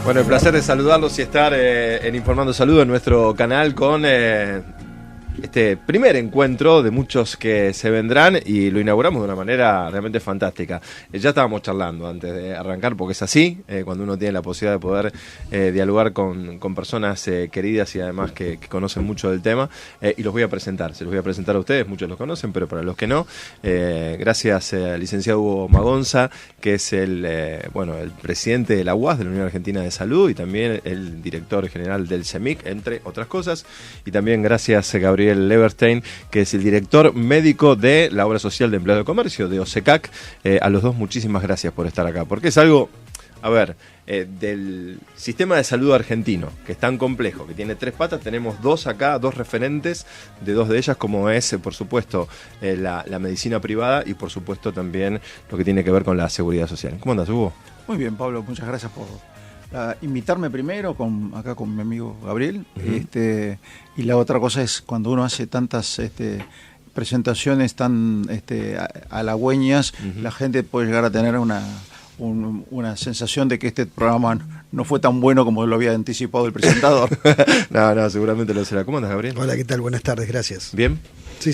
Bueno, el placer de saludarlos y estar en Informando Salud en nuestro canal con este primer encuentro de muchos que se vendrán y lo inauguramos de una manera realmente fantástica. Ya estábamos charlando antes de arrancar, porque es así, cuando uno tiene la posibilidad de poder dialogar con personas queridas y además que conocen mucho del tema, y los voy a presentar, se los voy a presentar a ustedes, muchos los conocen, pero para los que no, gracias al licenciado Hugo Magonza, que es el presidente de la UAS, de la Unión Argentina de Salud, y también el director general del CEMIC, entre otras cosas, y también gracias a Gabriel Leverstein, que es el director médico de la Obra Social de Empleado de Comercio, de OSECAC. A los dos muchísimas gracias por estar acá, porque es algo, del sistema de salud argentino, que es tan complejo, que tiene tres patas. Tenemos dos acá, dos referentes de dos de ellas, como es, por supuesto, la medicina privada y, por supuesto, también lo que tiene que ver con la seguridad social. ¿Cómo andas, Hugo? Muy bien, Pablo, muchas gracias por invitarme primero acá con mi amigo Gabriel. Y la otra cosa es cuando uno hace tantas presentaciones tan halagüeñas, la gente puede llegar a tener una sensación de que este programa no fue tan bueno como lo había anticipado el presentador. No, seguramente lo será. ¿Cómo andas, Gabriel? Hola, ¿qué tal? Buenas tardes, gracias. ¿Bien? Sí.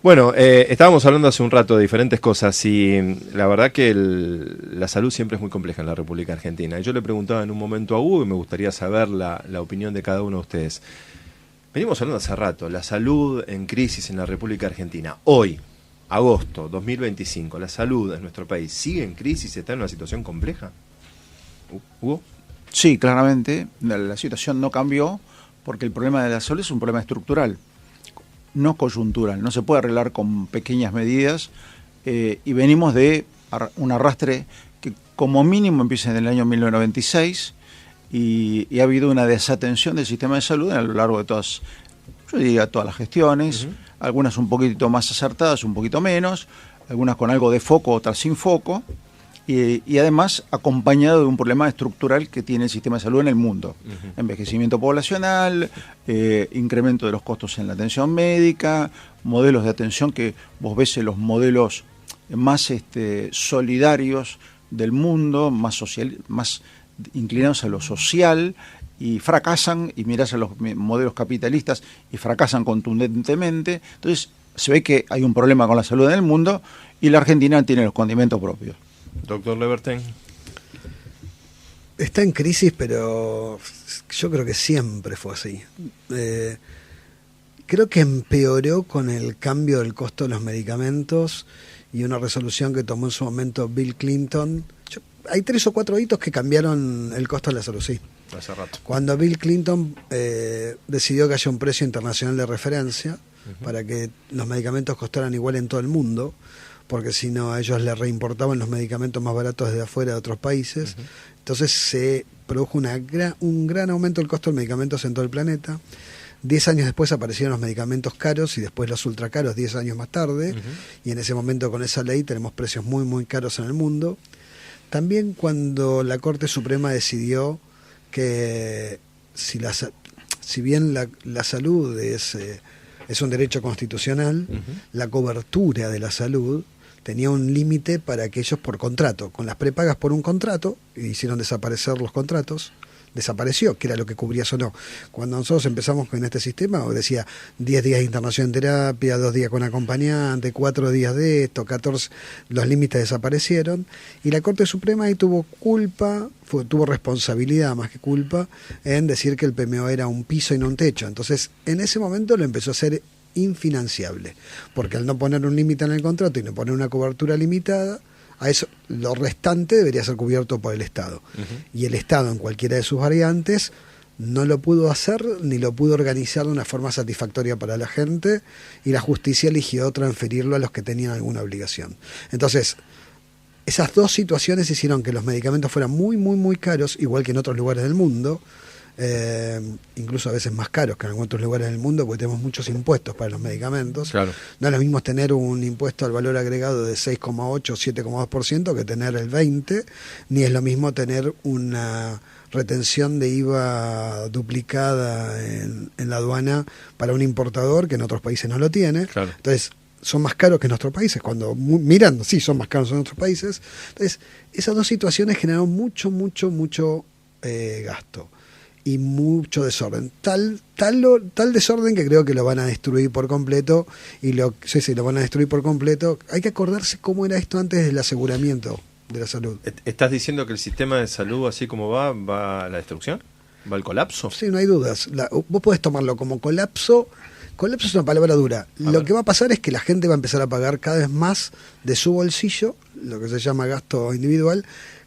Bueno, estábamos hablando hace un rato de diferentes cosas y la verdad que la salud siempre es muy compleja en la República Argentina. Y yo le preguntaba en un momento a Hugo y me gustaría saber la opinión de cada uno de ustedes. Venimos hablando hace rato, la salud en crisis en la República Argentina. Hoy, agosto 2025, ¿la salud en nuestro país sigue en crisis? ¿Está en una situación compleja? ¿Hugo? Sí, claramente, la situación no cambió porque el problema de la salud es un problema estructural, no coyuntural. No se puede arreglar con pequeñas medidas y venimos de un arrastre que como mínimo empieza en el año 1996 y ha habido una desatención del sistema de salud a lo largo de todas las gestiones, algunas un poquito más acertadas, un poquito menos, algunas con algo de foco, otras sin foco, y además acompañado de un problema estructural que tiene el sistema de salud en el mundo. Envejecimiento poblacional, incremento de los costos en la atención médica, modelos de atención que vos ves en los modelos más solidarios del mundo, más inclinados a lo social, y fracasan, y mirás a los modelos capitalistas y fracasan contundentemente. Entonces se ve que hay un problema con la salud en el mundo y la Argentina tiene los condimentos propios. Doctor Leverstein. Está en crisis, pero yo creo que siempre fue así. Creo que empeoró con el cambio del costo de los medicamentos y una resolución que tomó en su momento Bill Clinton. Hay 3 o 4 hitos que cambiaron el costo de la salud, sí. Hace rato. Cuando Bill Clinton decidió que haya un precio internacional de referencia para que los medicamentos costaran igual en todo el mundo, porque si no a ellos les reimportaban los medicamentos más baratos desde afuera de otros países. Entonces se produjo un gran aumento del costo de los medicamentos en todo el planeta. 10 años después aparecieron los medicamentos caros y después los ultracaros 10 años más tarde, y en ese momento con esa ley tenemos precios muy muy caros en el mundo. También cuando la Corte Suprema decidió que si bien la salud es un derecho constitucional, la cobertura de la salud tenía un límite para aquellos por contrato. Con las prepagas por un contrato, y hicieron desaparecer los contratos, desapareció, que era lo que cubrías o no. Cuando nosotros empezamos con este sistema, decía 10 días de internación en terapia, 2 días con acompañante, 4 días de esto, 14, los límites desaparecieron, y la Corte Suprema ahí tuvo responsabilidad más que culpa en decir que el PMO era un piso y no un techo. Entonces, en ese momento lo empezó a hacer infinanciable, porque al no poner un límite en el contrato y no poner una cobertura limitada, a eso lo restante debería ser cubierto por el Estado. Y el Estado, en cualquiera de sus variantes, no lo pudo hacer ni lo pudo organizar de una forma satisfactoria para la gente, y la justicia eligió transferirlo a los que tenían alguna obligación. Entonces, esas dos situaciones hicieron que los medicamentos fueran muy, muy, muy caros, igual que en otros lugares del mundo, incluso a veces más caros que en algunos otros lugares del mundo, porque tenemos muchos impuestos para los medicamentos. Claro. No es lo mismo tener un impuesto al valor agregado de 6,8 o 7,2% que tener el 20%, ni es lo mismo tener una retención de IVA duplicada en la aduana para un importador que en otros países no lo tiene. Claro. Entonces, son más caros que en nuestros países. Cuando mirando, sí, son más caros en otros países. Entonces, esas dos situaciones generaron mucho gasto y mucho desorden. Tal desorden que creo que lo van a destruir por completo. Y lo van a destruir por completo. Hay que acordarse cómo era esto antes del aseguramiento de la salud. ¿Estás diciendo que el sistema de salud, así como va a la destrucción? ¿Va al colapso? Sí, no hay dudas. Vos podés tomarlo como colapso. Colapso es una palabra dura. Lo que va a pasar es que la gente va a empezar a pagar cada vez más de su bolsillo, lo que se llama gasto individual,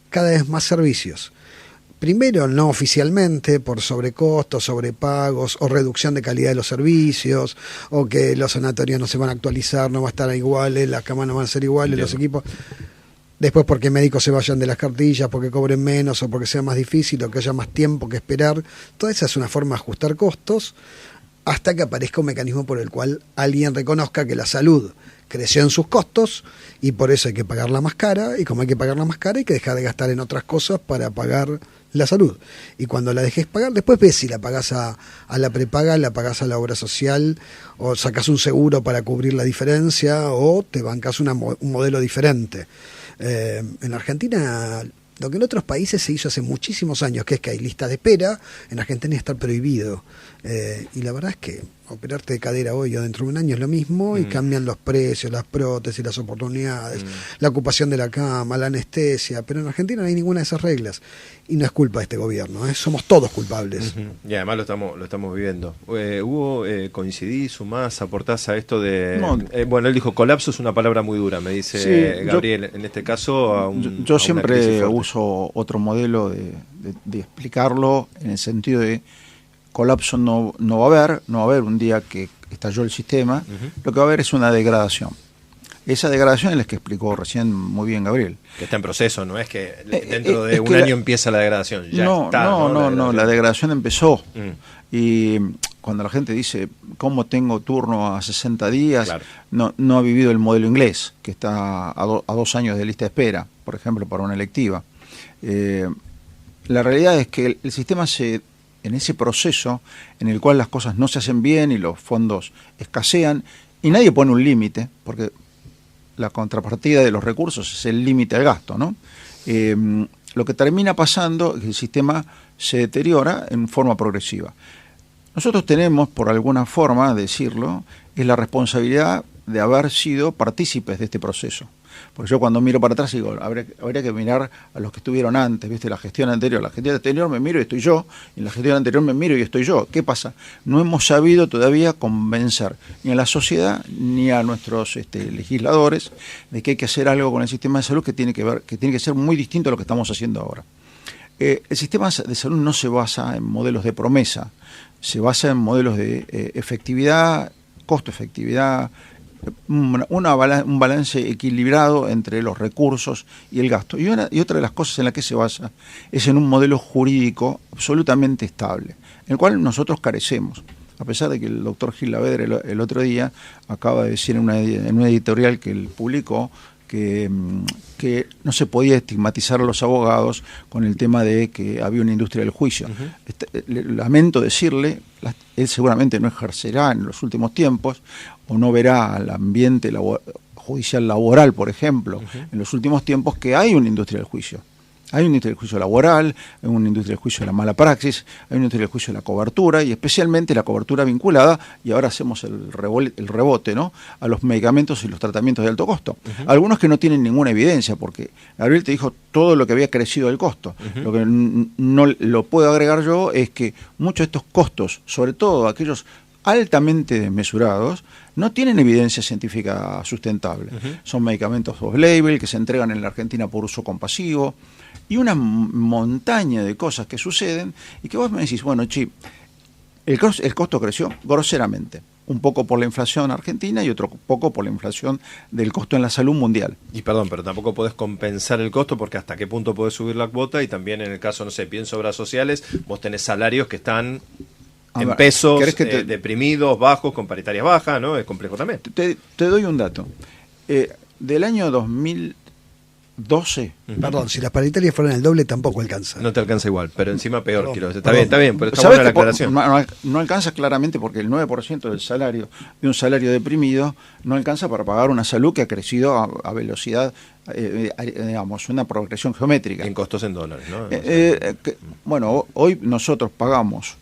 cada vez más servicios. Primero, no oficialmente, por sobrecostos, sobrepagos o reducción de calidad de los servicios, o que los sanatorios no se van a actualizar, no van a estar iguales, las camas no van a ser iguales, los equipos. Después porque médicos se vayan de las cartillas, porque cobren menos o porque sea más difícil o que haya más tiempo que esperar. Toda esa es una forma de ajustar costos hasta que aparezca un mecanismo por el cual alguien reconozca que la salud creció en sus costos y por eso hay que pagarla más cara, y como hay que pagarla más cara hay que dejar de gastar en otras cosas para pagar la salud. Y cuando la dejes pagar, después ves si la pagás a la prepaga, la pagás a la obra social, o sacás un seguro para cubrir la diferencia, o te bancás un modelo diferente. En Argentina, lo que en otros países se hizo hace muchísimos años, que es que hay listas de espera, en Argentina está prohibido. Y la verdad es que operarte de cadera hoy o dentro de un año es lo mismo, y cambian los precios, las prótesis, las oportunidades, la ocupación de la cama, la anestesia, pero en Argentina no hay ninguna de esas reglas. Y no es culpa de este gobierno, somos todos culpables. Y además lo estamos viviendo. Hugo, coincidís, sumás, aportás a esto de... No, bueno, él dijo, colapso es una palabra muy dura, me dice sí, Gabriel, en este caso... Yo siempre uso otro modelo de explicarlo, en el sentido de colapso no va a haber un día que estalló el sistema, lo que va a haber es una degradación. Esa degradación es la que explicó recién muy bien Gabriel. Que está en proceso, no es que dentro de un año empieza la degradación. Ya no, la degradación empezó. Y cuando la gente dice, ¿cómo tengo turno a 60 días? Claro. No ha vivido el modelo inglés, que está a 2 años de lista de espera, por ejemplo, para una electiva. La realidad es que el sistema en ese proceso en el cual las cosas no se hacen bien y los fondos escasean, y nadie pone un límite, porque la contrapartida de los recursos es el límite al gasto, ¿no? Lo que termina pasando es que el sistema se deteriora en forma progresiva. Nosotros tenemos, por alguna forma de decirlo, es la responsabilidad de haber sido partícipes de este proceso. Porque yo cuando miro para atrás digo, habría que mirar a los que estuvieron antes, ¿viste? La gestión anterior me miro y estoy yo, y en la gestión anterior me miro y estoy yo. ¿Qué pasa? No hemos sabido todavía convencer ni a la sociedad ni a nuestros legisladores de que hay que hacer algo con el sistema de salud que tiene que ser muy distinto a lo que estamos haciendo ahora. El sistema de salud no se basa en modelos de promesa, se basa en modelos de efectividad, costo-efectividad, un balance equilibrado entre los recursos y el gasto. Y otra de las cosas en las que se basa es en un modelo jurídico absolutamente estable, en el cual nosotros carecemos. A pesar de que el doctor Gil Lavedre el otro día acaba de decir en una editorial que él publicó que no se podía estigmatizar a los abogados con el tema de que había una industria del juicio. Lamento decirle, él seguramente no ejercerá en los últimos tiempos o no verá al ambiente judicial laboral, por ejemplo, en los últimos tiempos, que hay una industria del juicio. Hay una industria del juicio laboral, hay una industria del juicio de la mala praxis, hay una industria del juicio de la cobertura, y especialmente la cobertura vinculada, y ahora hacemos el rebote, ¿no?, a los medicamentos y los tratamientos de alto costo. Algunos que no tienen ninguna evidencia, porque Gabriel te dijo todo lo que había crecido el costo. Lo que no lo puedo agregar yo es que muchos de estos costos, sobre todo aquellos altamente desmesurados, no tienen evidencia científica sustentable. Son medicamentos off-label que se entregan en la Argentina por uso compasivo, y una montaña de cosas que suceden y que vos me decís, bueno, el costo creció groseramente, un poco por la inflación argentina y otro poco por la inflación del costo en la salud mundial. Y perdón, pero tampoco podés compensar el costo, porque hasta qué punto podés subir la cuota, y también en el caso, no sé, pienso obras sociales, vos tenés salarios que están en pesos deprimidos, bajos, con paritarias bajas, ¿no? Es complejo también. Te doy un dato. Del año 2000 12. Perdón, si las paritarias fueran el doble tampoco alcanza. No te alcanza igual, pero encima peor, quiero decir. Perdón. Está bien, pero está ¿Sabés buena la que aclaración. no alcanza claramente porque el 9% del salario de un salario deprimido no alcanza para pagar una salud que ha crecido a velocidad, digamos, una progresión geométrica. En costos en dólares, ¿no? Bueno, hoy nosotros pagamos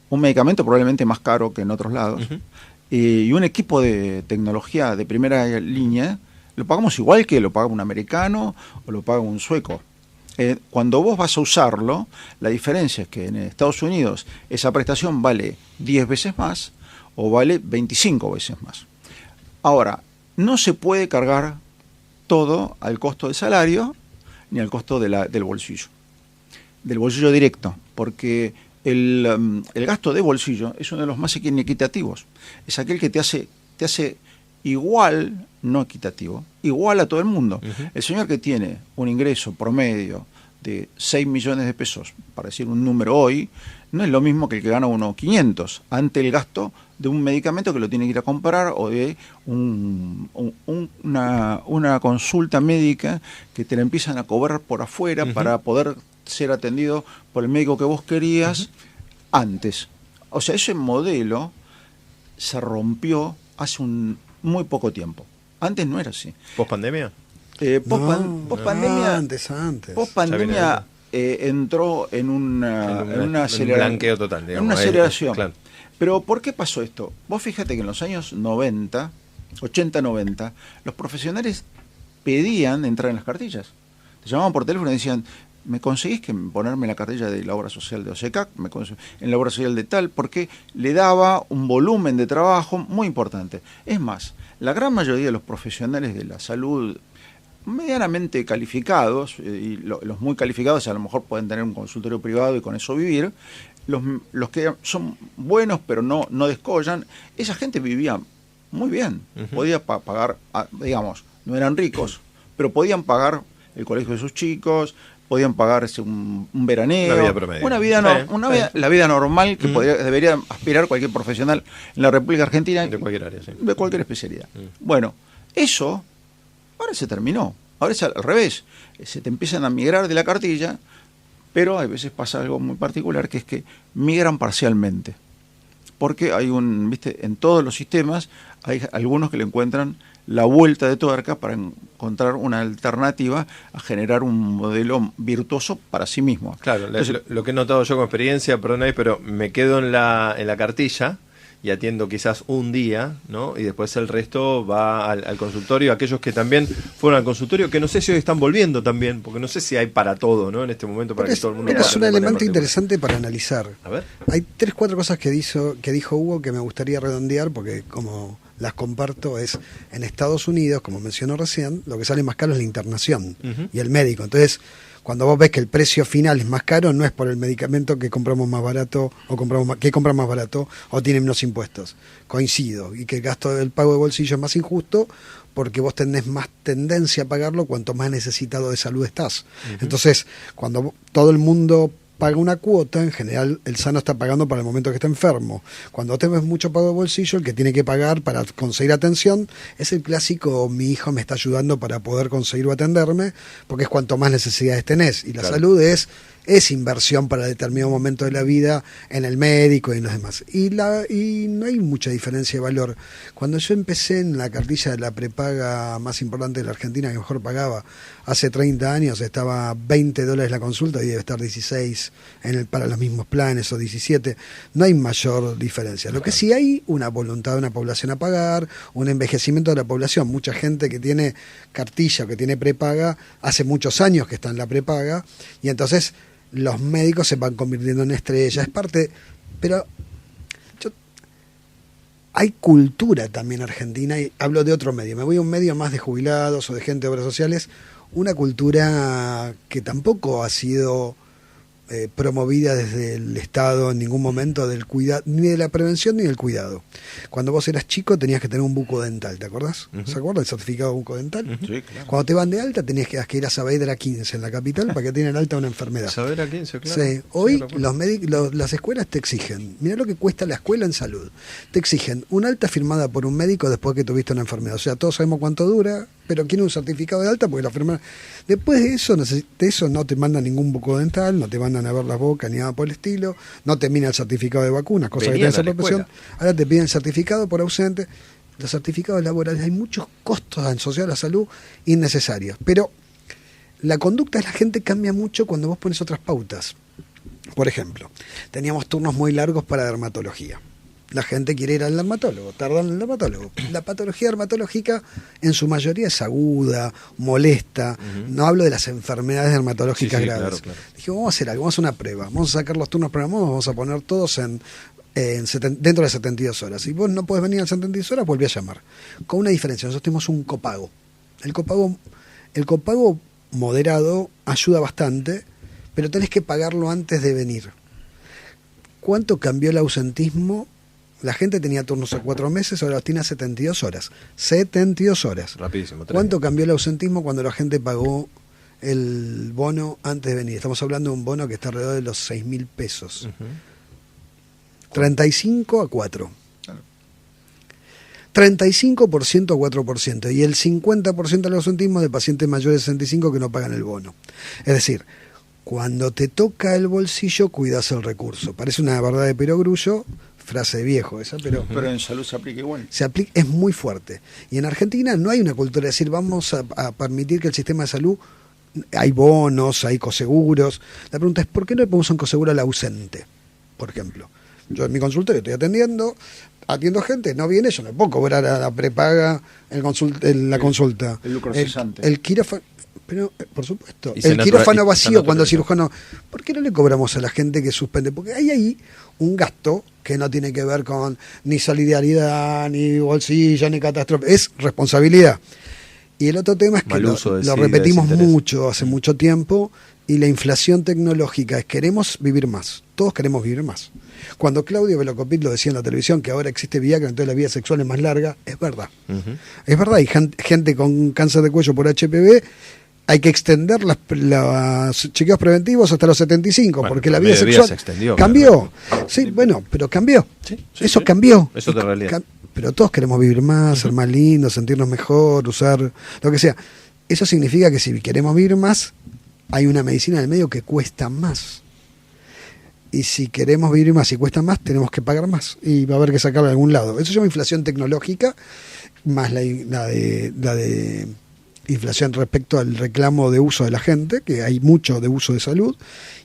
un medicamento probablemente más caro que en otros lados, y un equipo de tecnología de primera línea lo pagamos igual que lo paga un americano o lo paga un sueco. Cuando vos vas a usarlo, la diferencia es que en Estados Unidos esa prestación vale 10 veces más o vale 25 veces más. Ahora, no se puede cargar todo al costo del salario ni al costo del bolsillo directo, porque el gasto de bolsillo es uno de los más inequitativos. Es aquel que te hace igual, no equitativo, igual a todo el mundo. El señor que tiene un ingreso promedio de 6 millones de pesos, para decir un número hoy, no es lo mismo que el que gana unos 500 ante el gasto de un medicamento que lo tiene que ir a comprar o de una consulta médica que te la empiezan a cobrar por afuera para poder ser atendido por el médico que vos querías antes. O sea, ese modelo se rompió hace muy poco tiempo. Antes no era así. ¿Post-pandemia? Post-pandemia. Antes. Post-pandemia entró en una aceleración. Un blanqueo total, digamos. En una aceleración. Claro. Pero ¿por qué pasó esto? Vos fíjate que en los años 90, 80-90, los profesionales pedían entrar en las cartillas. Te llamaban por teléfono y decían, ¿me conseguís que ponerme en la cartilla de la obra social de OSECAC, en la obra social de tal? Porque le daba un volumen de trabajo muy importante. Es más, la gran mayoría de los profesionales de la salud medianamente calificados, y los muy calificados a lo mejor pueden tener un consultorio privado y con eso vivir, los que son buenos pero no descollan, esa gente vivía muy bien, podía pagar, digamos, no eran ricos, pero podían pagar el colegio de sus chicos, podían pagarse un veraneo, una vida promedio, la vida normal que debería aspirar cualquier profesional en la República Argentina, de cualquier área, sí. De cualquier especialidad. Bueno, eso ahora se terminó, ahora es al revés, se te empiezan a migrar de la cartilla, pero a veces pasa algo muy particular, que es que migran parcialmente, porque hay en todos los sistemas hay algunos que le encuentran la vuelta de tuerca para encontrar una alternativa a generar un modelo virtuoso para sí mismo. Claro, entonces, lo que he notado yo con experiencia, perdón ahí, pero me quedo en la cartilla y atiendo quizás un día, ¿no? Y después el resto va al consultorio. Aquellos que también fueron al consultorio, que no sé si hoy están volviendo también, porque no sé si hay para todo, ¿no? En este momento, para que todo el mundo... Es un elemento interesante para analizar. A ver. Hay 3-4 cosas que dijo Hugo que me gustaría redondear, porque como las comparto, es en Estados Unidos, como mencionó recién, lo que sale más caro es la internación y el médico. Entonces, cuando vos ves que el precio final es más caro, no es por el medicamento que compramos más barato o que compran más barato o tiene menos impuestos. Coincido. Y que el gasto del pago de bolsillo es más injusto porque vos tenés más tendencia a pagarlo cuanto más necesitado de salud estás. Entonces, cuando todo el mundo paga una cuota, en general el sano está pagando para el momento que está enfermo. Cuando tenés mucho pago de bolsillo, el que tiene que pagar para conseguir atención es el clásico, mi hijo me está ayudando para poder conseguir o atenderme, porque es cuanto más necesidades tenés. Y la salud es inversión para determinado momento de la vida en el médico y en los demás. Y no hay mucha diferencia de valor. Cuando yo empecé en la cartilla de la prepaga más importante de la Argentina, que mejor pagaba, hace 30 años estaba $20 la consulta y debe estar 16 para los mismos planes o 17. No hay mayor diferencia. Lo que sí hay una voluntad de una población a pagar, un envejecimiento de la población. Mucha gente que tiene cartilla o que tiene prepaga, hace muchos años que está en la prepaga, y entonces los médicos se van convirtiendo en estrellas, es parte, pero hay cultura también argentina, y hablo de otro medio, me voy a un medio más de jubilados o de gente de obras sociales, una cultura que tampoco ha sido promovida desde el Estado en ningún momento del cuidado, ni de la prevención ni del cuidado. Cuando vos eras chico tenías que tener un bucodental, ¿te acordás? ¿Se acuerdan del certificado de bucodental? Sí, claro. Cuando te van de alta tenías que ir a Saavedra 15 en la capital para que tengan alta una enfermedad. Saavedra 15, claro. Sí. Hoy las escuelas te exigen, mirá lo que cuesta la escuela en salud, te exigen una alta firmada por un médico después que tuviste una enfermedad. O sea, todos sabemos cuánto dura, pero quieren un certificado de alta porque la enfermedad... Después de eso no te mandan ningún bucodental, no te mandan a ver las bocas ni nada por el estilo, no te miran el certificado de vacunas, cosa que tenés en la profesión. Ahora te piden el certificado por ausente. Los certificados laborales, hay muchos costos asociados a la salud innecesarios, pero la conducta de la gente cambia mucho cuando vos pones otras pautas. Por ejemplo, teníamos turnos muy largos para dermatología. La gente quiere ir al dermatólogo, tardan en el dermatólogo. La patología dermatológica en su mayoría es aguda, molesta. No hablo de las enfermedades dermatológicas graves. Claro. Dije, vamos a hacer algo, vamos a hacer una prueba. Vamos a sacar los turnos programados, vamos a poner todos dentro de 72 horas. Si vos no podés venir en 72 horas, volví a llamar. Con una diferencia, nosotros tenemos un copago. El copago moderado ayuda bastante, pero tenés que pagarlo antes de venir. ¿Cuánto cambió el ausentismo? La gente tenía turnos a 4 meses, ahora los tiene a 72 horas. 72 horas. Rapidísimo. ¿Cuánto cambió el ausentismo cuando la gente pagó el bono antes de venir? Estamos hablando de un bono que está alrededor de los 6.000 pesos. 35 a 4. 35% a 4%. Y el 50% del ausentismo de pacientes mayores de 65 que no pagan el bono. Es decir, cuando te toca el bolsillo, cuidas el recurso. Parece una verdad de perogrullo, frase de viejo esa, pero en salud se aplica igual. Es muy fuerte. Y en Argentina no hay una cultura de decir vamos a permitir que el sistema de salud, hay bonos, hay coseguros. La pregunta es, ¿por qué no le ponemos un coseguro al ausente? Por ejemplo, yo en mi consultorio estoy atiendo gente, no viene, yo no puedo cobrar a la prepaga la consulta. El lucro cesante. El quirófano. Pero, por supuesto, el quirófano vacío cuando el cirujano... ¿Por qué no le cobramos a la gente que suspende? Porque hay ahí un gasto que no tiene que ver con ni solidaridad, ni bolsillo, ni catástrofe. Es responsabilidad. Y el otro tema es que lo repetimos mucho, hace mucho tiempo, y la inflación tecnológica es queremos vivir más. Todos queremos vivir más. Cuando Claudio Velocopit lo decía en la televisión, que ahora existe Viagra, entonces la vida sexual es más larga, es verdad. Es verdad, hay gente con cáncer de cuello por HPV, hay que extender los chequeos preventivos hasta los 75, porque la vida sexual cambió. Sí, bueno, pero cambió. Eso cambió. Eso es de realidad. Pero todos queremos vivir más, ser más lindos, sentirnos mejor, usar lo que sea. Eso significa que si queremos vivir más, hay una medicina en el medio que cuesta más. Y si queremos vivir más y cuesta más, tenemos que pagar más. Y va a haber que sacarlo de algún lado. Eso se llama inflación tecnológica, más la de inflación respecto al reclamo de uso de la gente, que hay mucho de uso de salud,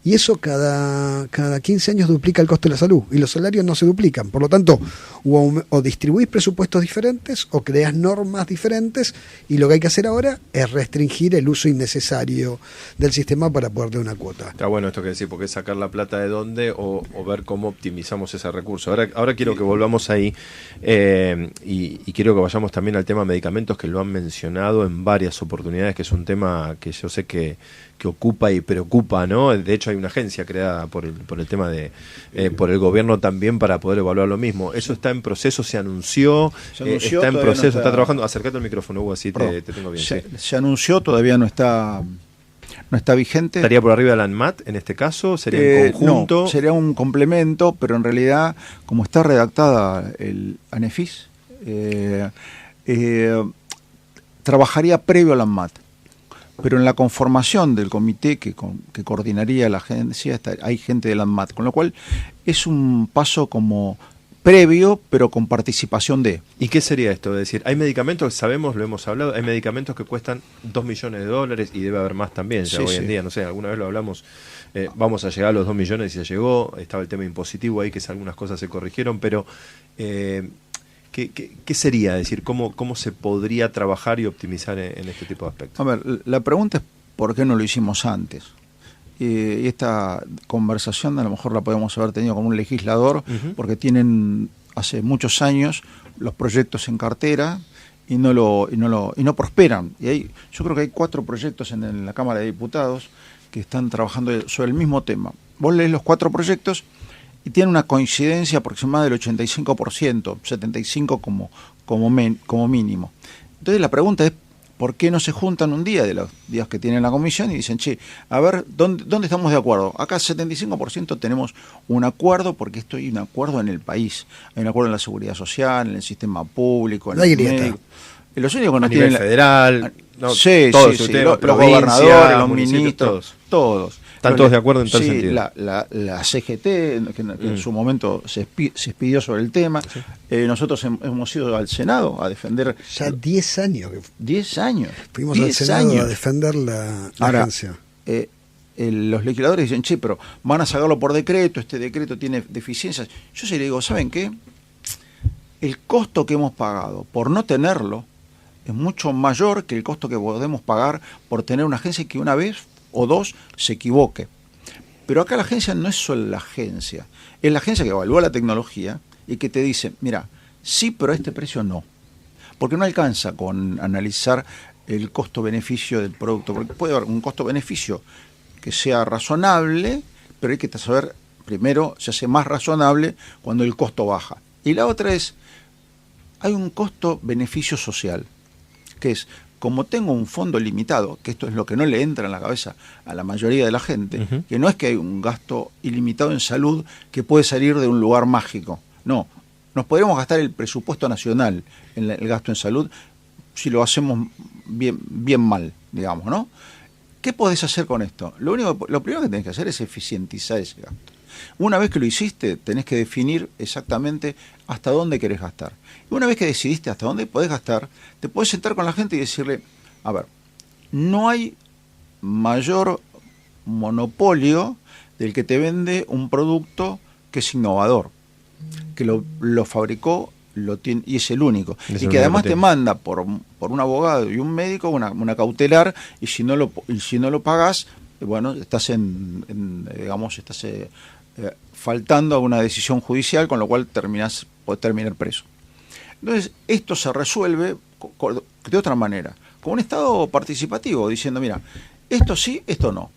y eso cada 15 años duplica el costo de la salud, y los salarios no se duplican. Por lo tanto, o distribuís presupuestos diferentes, o creás normas diferentes, y lo que hay que hacer ahora es restringir el uso innecesario del sistema para poder dar una cuota. Está bueno esto que decís, porque es sacar la plata de dónde o ver cómo optimizamos ese recurso. Ahora quiero que volvamos ahí, y quiero que vayamos también al tema medicamentos, que lo han mencionado en varias oportunidades, que es un tema que yo sé que ocupa y preocupa, ¿no? De hecho hay una agencia creada por el tema de por el gobierno también para poder evaluar lo mismo. Eso está en proceso, se anunció está en proceso, está trabajando. Acércate al micrófono, Hugo, así te tengo bien. Se anunció, todavía no está vigente. ¿Estaría por arriba de la ANMAT en este caso? ¿Sería en conjunto? No, sería un complemento, pero en realidad, como está redactada el ANEFIS, trabajaría previo a la ANMAT. Pero en la conformación del comité que coordinaría la agencia hay gente de la ANMAT, con lo cual es un paso como previo, pero con participación de... ¿Y qué sería esto? Es decir, hay medicamentos, sabemos, lo hemos hablado, hay medicamentos que cuestan $2 millones y debe haber más también, ya hoy en día, no sé, alguna vez lo hablamos, vamos a llegar a los 2 millones y se llegó, estaba el tema impositivo ahí, que algunas cosas se corrigieron, pero... ¿Qué sería? Es decir, ¿cómo se podría trabajar y optimizar en este tipo de aspectos? A ver, la pregunta es ¿por qué no lo hicimos antes? Y esta conversación a lo mejor la podemos haber tenido con un legislador, porque tienen hace muchos años los proyectos en cartera y no prosperan. Y yo creo que hay 4 proyectos en la Cámara de Diputados que están trabajando sobre el mismo tema. vos lees los 4 proyectos y tiene una coincidencia aproximada del 85%, 75% como mínimo. Entonces la pregunta es, ¿por qué no se juntan un día de los días que tienen la comisión y dicen, che, a ver, ¿dónde estamos de acuerdo? Acá 75% tenemos un acuerdo, porque esto hay un acuerdo en el país. Hay un acuerdo en la seguridad social, en el sistema público, en la los grieta. médicos. Los únicos que no a nivel tienen federal, sí, todos, sí, ustedes, los provincia, gobernadores, los municipios, ministros, todos. Están todos de acuerdo en tal sí, sentido. La CGT, que en su momento se expidió sobre el tema. Sí. Nosotros hemos ido al Senado a defender... Ya 10 años. 10 años. Fuimos al Senado a defender la agencia. Los legisladores dicen, che, pero van a sacarlo por decreto, este decreto tiene deficiencias. Yo sí le digo, ¿saben qué? El costo que hemos pagado por no tenerlo es mucho mayor que el costo que podemos pagar por tener una agencia que una vez o dos se equivoque. Pero acá la agencia no es solo la agencia, es la agencia que evalúa la tecnología y que te dice, mira, sí, pero a este precio no. Porque no alcanza con analizar el costo-beneficio del producto, porque puede haber un costo-beneficio que sea razonable, pero hay que saber, primero, se hace más razonable cuando el costo baja. Y la otra es, hay un costo-beneficio social, que es, como tengo un fondo limitado, que esto es lo que no le entra en la cabeza a la mayoría de la gente, que no es que hay un gasto ilimitado en salud que puede salir de un lugar mágico. No, nos podríamos gastar el presupuesto nacional en el gasto en salud si lo hacemos bien mal, digamos, ¿no? ¿Qué podés hacer con esto? Lo primero que tenés que hacer es eficientizar ese gasto. Una vez que lo hiciste, tenés que definir exactamente hasta dónde querés gastar. Y una vez que decidiste hasta dónde podés gastar, te podés sentar con la gente y decirle, a ver, no hay mayor monopolio del que te vende un producto que es innovador, que lo fabricó lo tiene, y es el único. Y que además te manda por un abogado y un médico una cautelar, y si no lo pagás, bueno, estás faltando a una decisión judicial, con lo cual podés terminar preso. Entonces, esto se resuelve de otra manera, con un estado participativo, diciendo, mira, esto sí, esto no.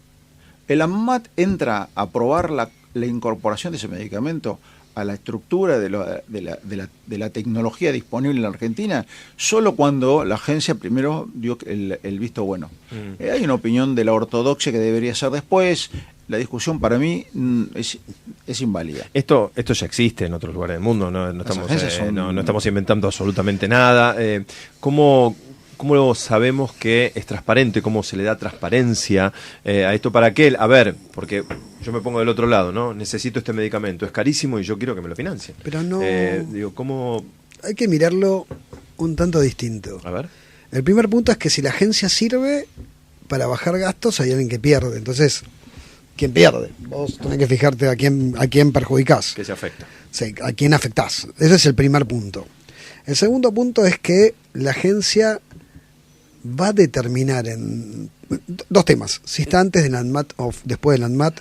El ANMAT entra a aprobar la incorporación de ese medicamento a la estructura de la tecnología disponible en la Argentina solo cuando la agencia primero dio el visto bueno. Hay una opinión de la ortodoxia que debería ser después. La discusión para mí es inválida. Esto ya existe en otros lugares del mundo, no estamos inventando absolutamente nada. ¿Cómo sabemos que es transparente? ¿Cómo se le da transparencia a esto? ¿Para qué? A ver, porque yo me pongo del otro lado, ¿no? Necesito este medicamento, es carísimo y yo quiero que me lo financien. Pero no... ¿cómo...? Hay que mirarlo un tanto distinto. A ver. El primer punto es que si la agencia sirve para bajar gastos, hay alguien que pierde. Entonces, ¿quién pierde? Vos tenés que fijarte a quién perjudicás. Que se afecta. Sí, a quién afectás. Ese es el primer punto. El segundo punto es que la agencia va a determinar en dos temas, si está antes del ANMAT o después del ANMAT,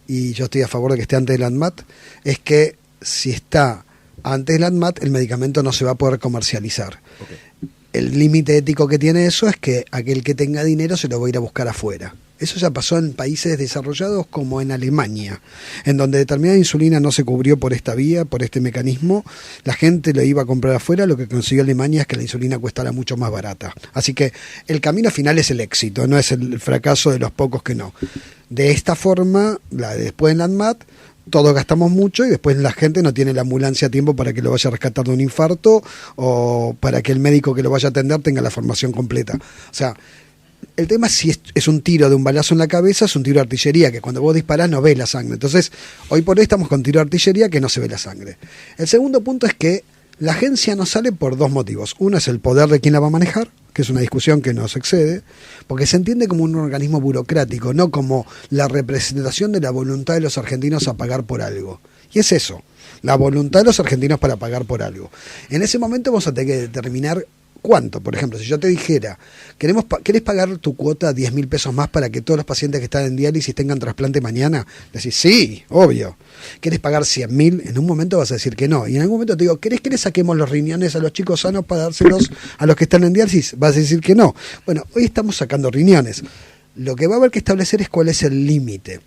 y yo estoy a favor de que esté antes del ANMAT, es que si está antes del ANMAT el medicamento no se va a poder comercializar. Okay. El límite ético que tiene eso es que aquel que tenga dinero se lo va a ir a buscar afuera. Eso ya pasó en países desarrollados como en Alemania, en donde determinada insulina no se cubrió por esta vía, por este mecanismo. La gente lo iba a comprar afuera, lo que consiguió Alemania es que la insulina costara mucho más barata. Así que el camino final es el éxito, no es el fracaso de los pocos que no. De esta forma, después en la ANMAT, todos gastamos mucho y después la gente no tiene la ambulancia a tiempo para que lo vaya a rescatar de un infarto o para que el médico que lo vaya a atender tenga la formación completa. O sea, el tema es si es un tiro de un balazo en la cabeza, es un tiro de artillería, que cuando vos disparás no ves la sangre. Entonces, hoy por hoy estamos con tiro de artillería que no se ve la sangre. El segundo punto es que la agencia no sale por dos motivos. Uno es el poder de quien la va a manejar, que es una discusión que nos excede, porque se entiende como un organismo burocrático, no como la representación de la voluntad de los argentinos a pagar por algo. Y es eso, la voluntad de los argentinos para pagar por algo. En ese momento vamos a tener que determinar ¿cuánto? Por ejemplo, si yo te dijera, ¿querés pagar tu cuota 10.000 pesos más para que todos los pacientes que están en diálisis tengan trasplante mañana? Decís, sí, obvio. ¿Querés pagar 100.000? En un momento vas a decir que no. Y en algún momento te digo, ¿querés que le saquemos los riñones a los chicos sanos para dárselos a los que están en diálisis? Vas a decir que no. Bueno, hoy estamos sacando riñones. Lo que va a haber que establecer es cuál es el límite.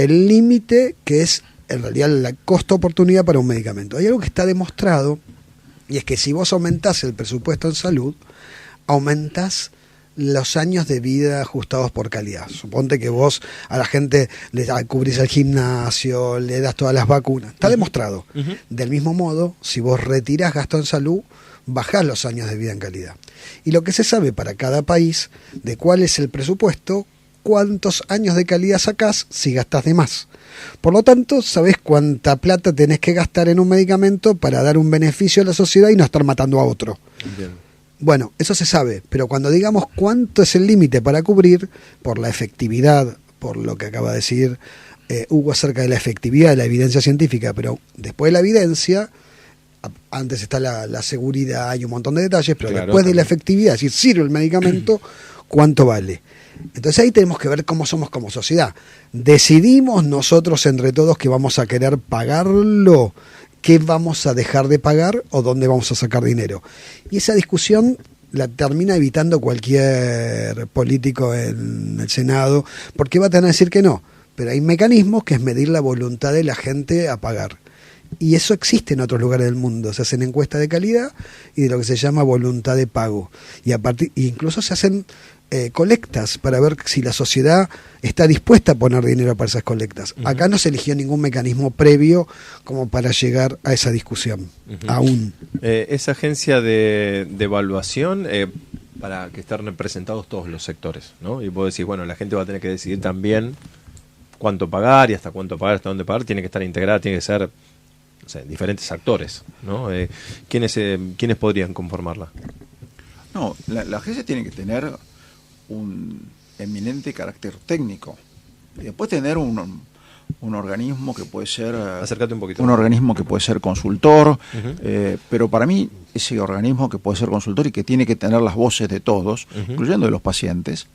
el límite que es en realidad la costo-oportunidad para un medicamento. Hay algo que está demostrado, y es que si vos aumentás el presupuesto en salud, aumentás los años de vida ajustados por calidad. Suponte que vos a la gente le cubrís el gimnasio, le das todas las vacunas. Está demostrado. Del mismo modo, si vos retirás gasto en salud, bajás los años de vida en calidad. Y lo que se sabe para cada país, de cuál es el presupuesto, cuántos años de calidad sacás si gastás de más. Por lo tanto, sabés cuánta plata tenés que gastar en un medicamento para dar un beneficio a la sociedad y no estar matando a otro. Bien. Bueno, eso se sabe, pero cuando digamos cuánto es el límite para cubrir, por la efectividad, por lo que acaba de decir Hugo acerca de la efectividad de la evidencia científica, pero después de la evidencia, antes está la seguridad, hay un montón de detalles, pero claro, después de la efectividad, es decir, sirve el medicamento, ¿cuánto vale? Entonces ahí tenemos que ver cómo somos como sociedad. Decidimos nosotros entre todos que vamos a querer pagarlo, qué vamos a dejar de pagar o dónde vamos a sacar dinero. Y esa discusión la termina evitando cualquier político en el Senado, porque va a tener que decir que no. Pero hay mecanismos que es medir la voluntad de la gente a pagar. Y eso existe en otros lugares del mundo. Se hacen encuestas de calidad y de lo que se llama voluntad de pago. Y incluso se hacen colectas para ver si la sociedad está dispuesta a poner dinero para esas colectas. Acá no se eligió ningún mecanismo previo como para llegar a esa discusión, aún. Esa agencia de evaluación, para que estén representados todos los sectores, ¿no? Y vos decís, bueno, la gente va a tener que decidir también cuánto pagar y hasta cuánto pagar, hasta dónde pagar, tiene que estar integrada, tiene que ser, no sé, diferentes actores, ¿no? ¿Quiénes podrían conformarla? No, la agencia tiene que tener un eminente carácter técnico y después tener un organismo que puede ser, acércate un poquito, un organismo que puede ser consultor, pero para mí ese organismo que puede ser consultor y que tiene que tener las voces de todos, incluyendo de los pacientes,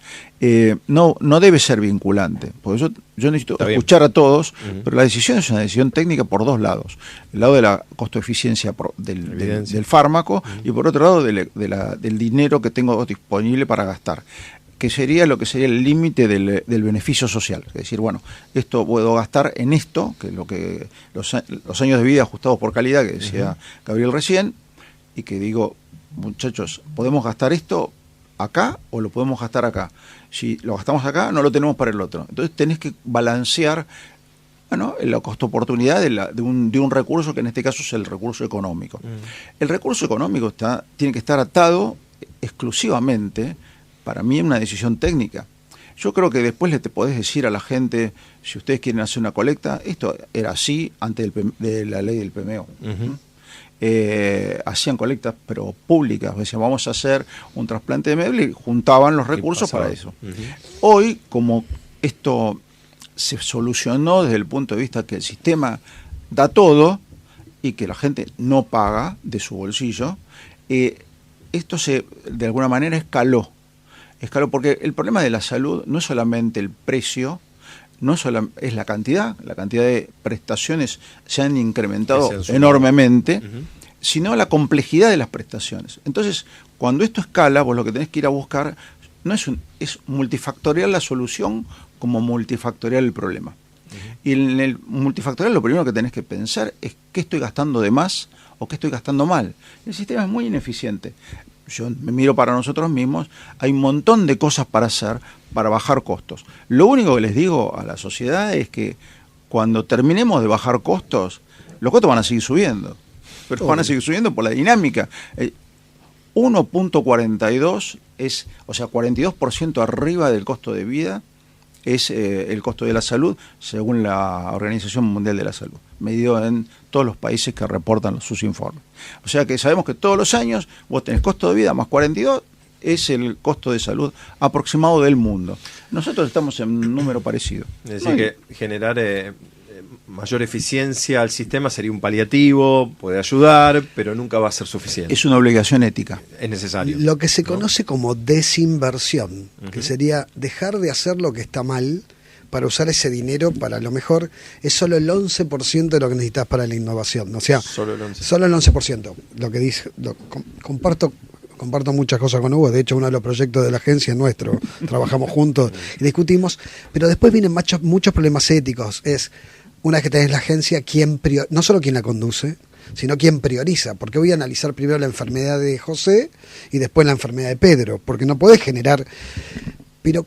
no debe ser vinculante. Por eso yo necesito escuchar a todos, pero la decisión es una decisión técnica por dos lados: el lado de la costo-eficiencia del fármaco y por otro lado del dinero que tengo disponible para gastar, que sería lo que sería el límite del beneficio social. Es decir, bueno, esto puedo gastar en esto, que es lo que los años de vida ajustados por calidad, que decía Gabriel recién, y que digo, muchachos, ¿podemos gastar esto acá o lo podemos gastar acá? Si lo gastamos acá, no lo tenemos para el otro. Entonces tenés que balancear, bueno, la costo-oportunidad de un recurso que en este caso es el recurso económico. El recurso económico tiene que estar atado exclusivamente, para mí, una decisión técnica. Yo creo que después te podés decir a la gente, si ustedes quieren hacer una colecta, esto era así antes de la ley del PMO. Hacían colectas, pero públicas. Decían, vamos a hacer un trasplante de médula y juntaban los recursos para eso. Hoy, como esto se solucionó desde el punto de vista que el sistema da todo y que la gente no paga de su bolsillo, esto de alguna manera escaló porque el problema de la salud no es solamente el precio, es la cantidad de prestaciones se han incrementado enormemente, sino la complejidad de las prestaciones. Entonces, cuando esto escala, vos lo que tenés que ir a buscar es multifactorial la solución como multifactorial el problema. Y en el multifactorial lo primero que tenés que pensar es qué estoy gastando de más o qué estoy gastando mal. El sistema es muy ineficiente. Yo me miro para nosotros mismos, hay un montón de cosas para hacer para bajar costos. Lo único que les digo a la sociedad es que cuando terminemos de bajar costos, los costos van a seguir subiendo, pero van a seguir subiendo por la dinámica. 1.42 es, o sea, 42% arriba del costo de vida es el costo de la salud, según la Organización Mundial de la Salud, medido en todos los países que reportan sus informes. O sea que sabemos que todos los años vos tenés costo de vida más 42, es el costo de salud aproximado del mundo. Nosotros estamos en un número parecido. Es decir, que generar mayor eficiencia al sistema sería un paliativo, puede ayudar, pero nunca va a ser suficiente. Es una obligación ética. Es necesario. Lo que se conoce como desinversión, que sería dejar de hacer lo que está mal para usar ese dinero para lo mejor, es solo el 11% de lo que necesitas para la innovación. O sea, solo el 11%. Lo que dice, comparto comparto muchas cosas con Hugo, de hecho uno de los proyectos de la agencia es nuestro, trabajamos juntos y discutimos, pero después vienen muchos problemas éticos, es una vez que tenés la agencia, no solo quién la conduce, sino quién prioriza, porque voy a analizar primero la enfermedad de José y después la enfermedad de Pedro, porque no podés generar, pero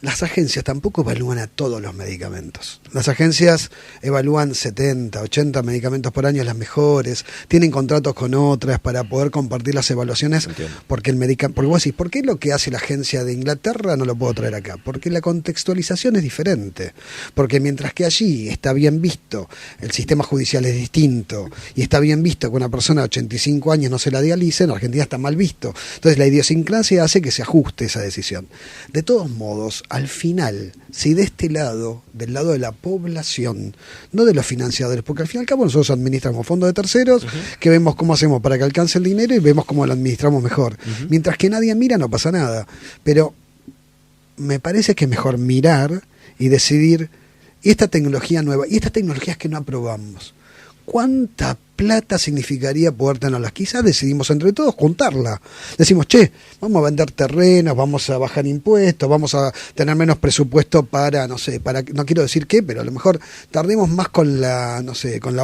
las agencias tampoco evalúan a todos los medicamentos. Las agencias evalúan 70, 80 medicamentos por año, las mejores, tienen contratos con otras para poder compartir las evaluaciones, porque porque vos decís, ¿por qué lo que hace la agencia de Inglaterra no lo puedo traer acá? Porque la contextualización es diferente, porque mientras que allí está bien visto, el sistema judicial es distinto, y está bien visto que una persona de 85 años no se la dialice, en Argentina está mal visto. Entonces la idiosincrasia hace que se ajuste esa decisión. De todos modos, al final, si de este lado, del lado de la población, no de los financiadores, porque al fin y al cabo nosotros administramos fondos de terceros, que vemos cómo hacemos para que alcance el dinero y vemos cómo lo administramos mejor. Mientras que nadie mira, no pasa nada. Pero me parece que es mejor mirar y decidir, y esta tecnología nueva, y estas tecnologías que no aprobamos, ¿cuánta plata significaría poder tenerlas? Quizás decidimos entre todos juntarla. Decimos, vamos a vender terrenos, vamos a bajar impuestos, vamos a tener menos presupuesto para, no quiero decir qué, pero a lo mejor tardemos más con la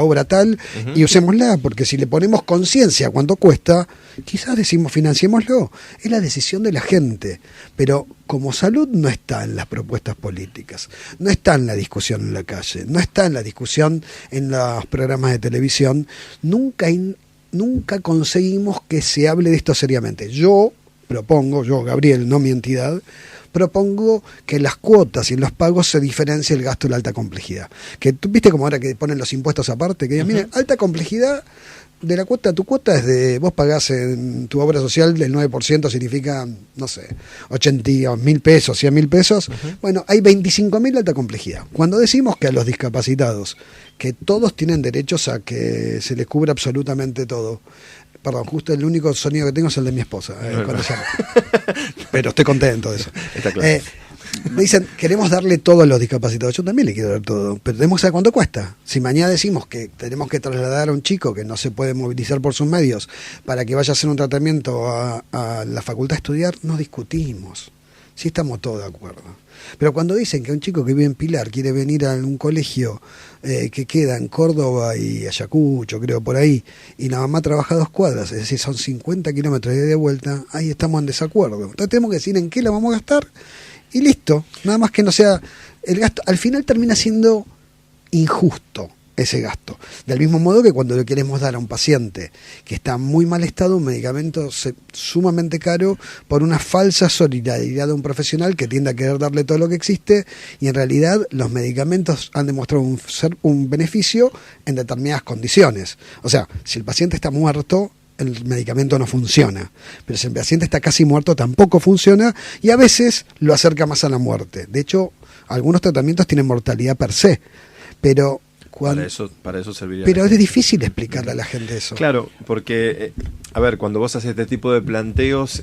obra tal y usémosla, porque si le ponemos conciencia a cuánto cuesta, quizás decimos financiémoslo. Es la decisión de la gente, pero como salud no está en las propuestas políticas, no está en la discusión en la calle, no está en la discusión en los programas de televisión. Nunca conseguimos que se hable de esto seriamente. Yo, Gabriel, no mi entidad, propongo que las cuotas y en los pagos se diferencie el gasto y la alta complejidad. Que tú viste como ahora que ponen los impuestos aparte, que digan, miren, alta complejidad de la cuota, tu cuota es de, vos pagás en tu obra social del 9%, significa, 80.000 pesos, 100.000 pesos. Bueno, hay 25.000 alta complejidad. Cuando decimos que a los discapacitados, que todos tienen derechos a que se les cubra absolutamente todo. Perdón, justo el único sonido que tengo es el de mi esposa. Pero estoy contento de eso. Está claro. Me dicen, queremos darle todo a los discapacitados. Yo también le quiero dar todo, pero tenemos que saber cuánto cuesta. Si mañana decimos que tenemos que trasladar a un chico que no se puede movilizar por sus medios para que vaya a hacer un tratamiento a la facultad a estudiar, no discutimos. Sí estamos todos de acuerdo. Pero cuando dicen que un chico que vive en Pilar quiere venir a un colegio que queda en Córdoba y Ayacucho, creo, por ahí, y la mamá trabaja a 2 cuadras, es decir, son 50 kilómetros de ida y de vuelta, ahí estamos en desacuerdo. Entonces tenemos que decir en qué la vamos a gastar y listo. Nada más que no sea el gasto. Al final termina siendo injusto ese gasto. Del mismo modo que cuando le queremos dar a un paciente que está en muy mal estado un medicamento sumamente caro por una falsa solidaridad de un profesional que tiende a querer darle todo lo que existe, y en realidad los medicamentos han demostrado un beneficio en determinadas condiciones. O sea, si el paciente está muerto, el medicamento no funciona, pero si el paciente está casi muerto tampoco funciona, y a veces lo acerca más a la muerte. De hecho, algunos tratamientos tienen mortalidad per se, pero para eso serviría. Pero es difícil explicarle a la gente eso. Claro, porque, cuando vos haces este tipo de planteos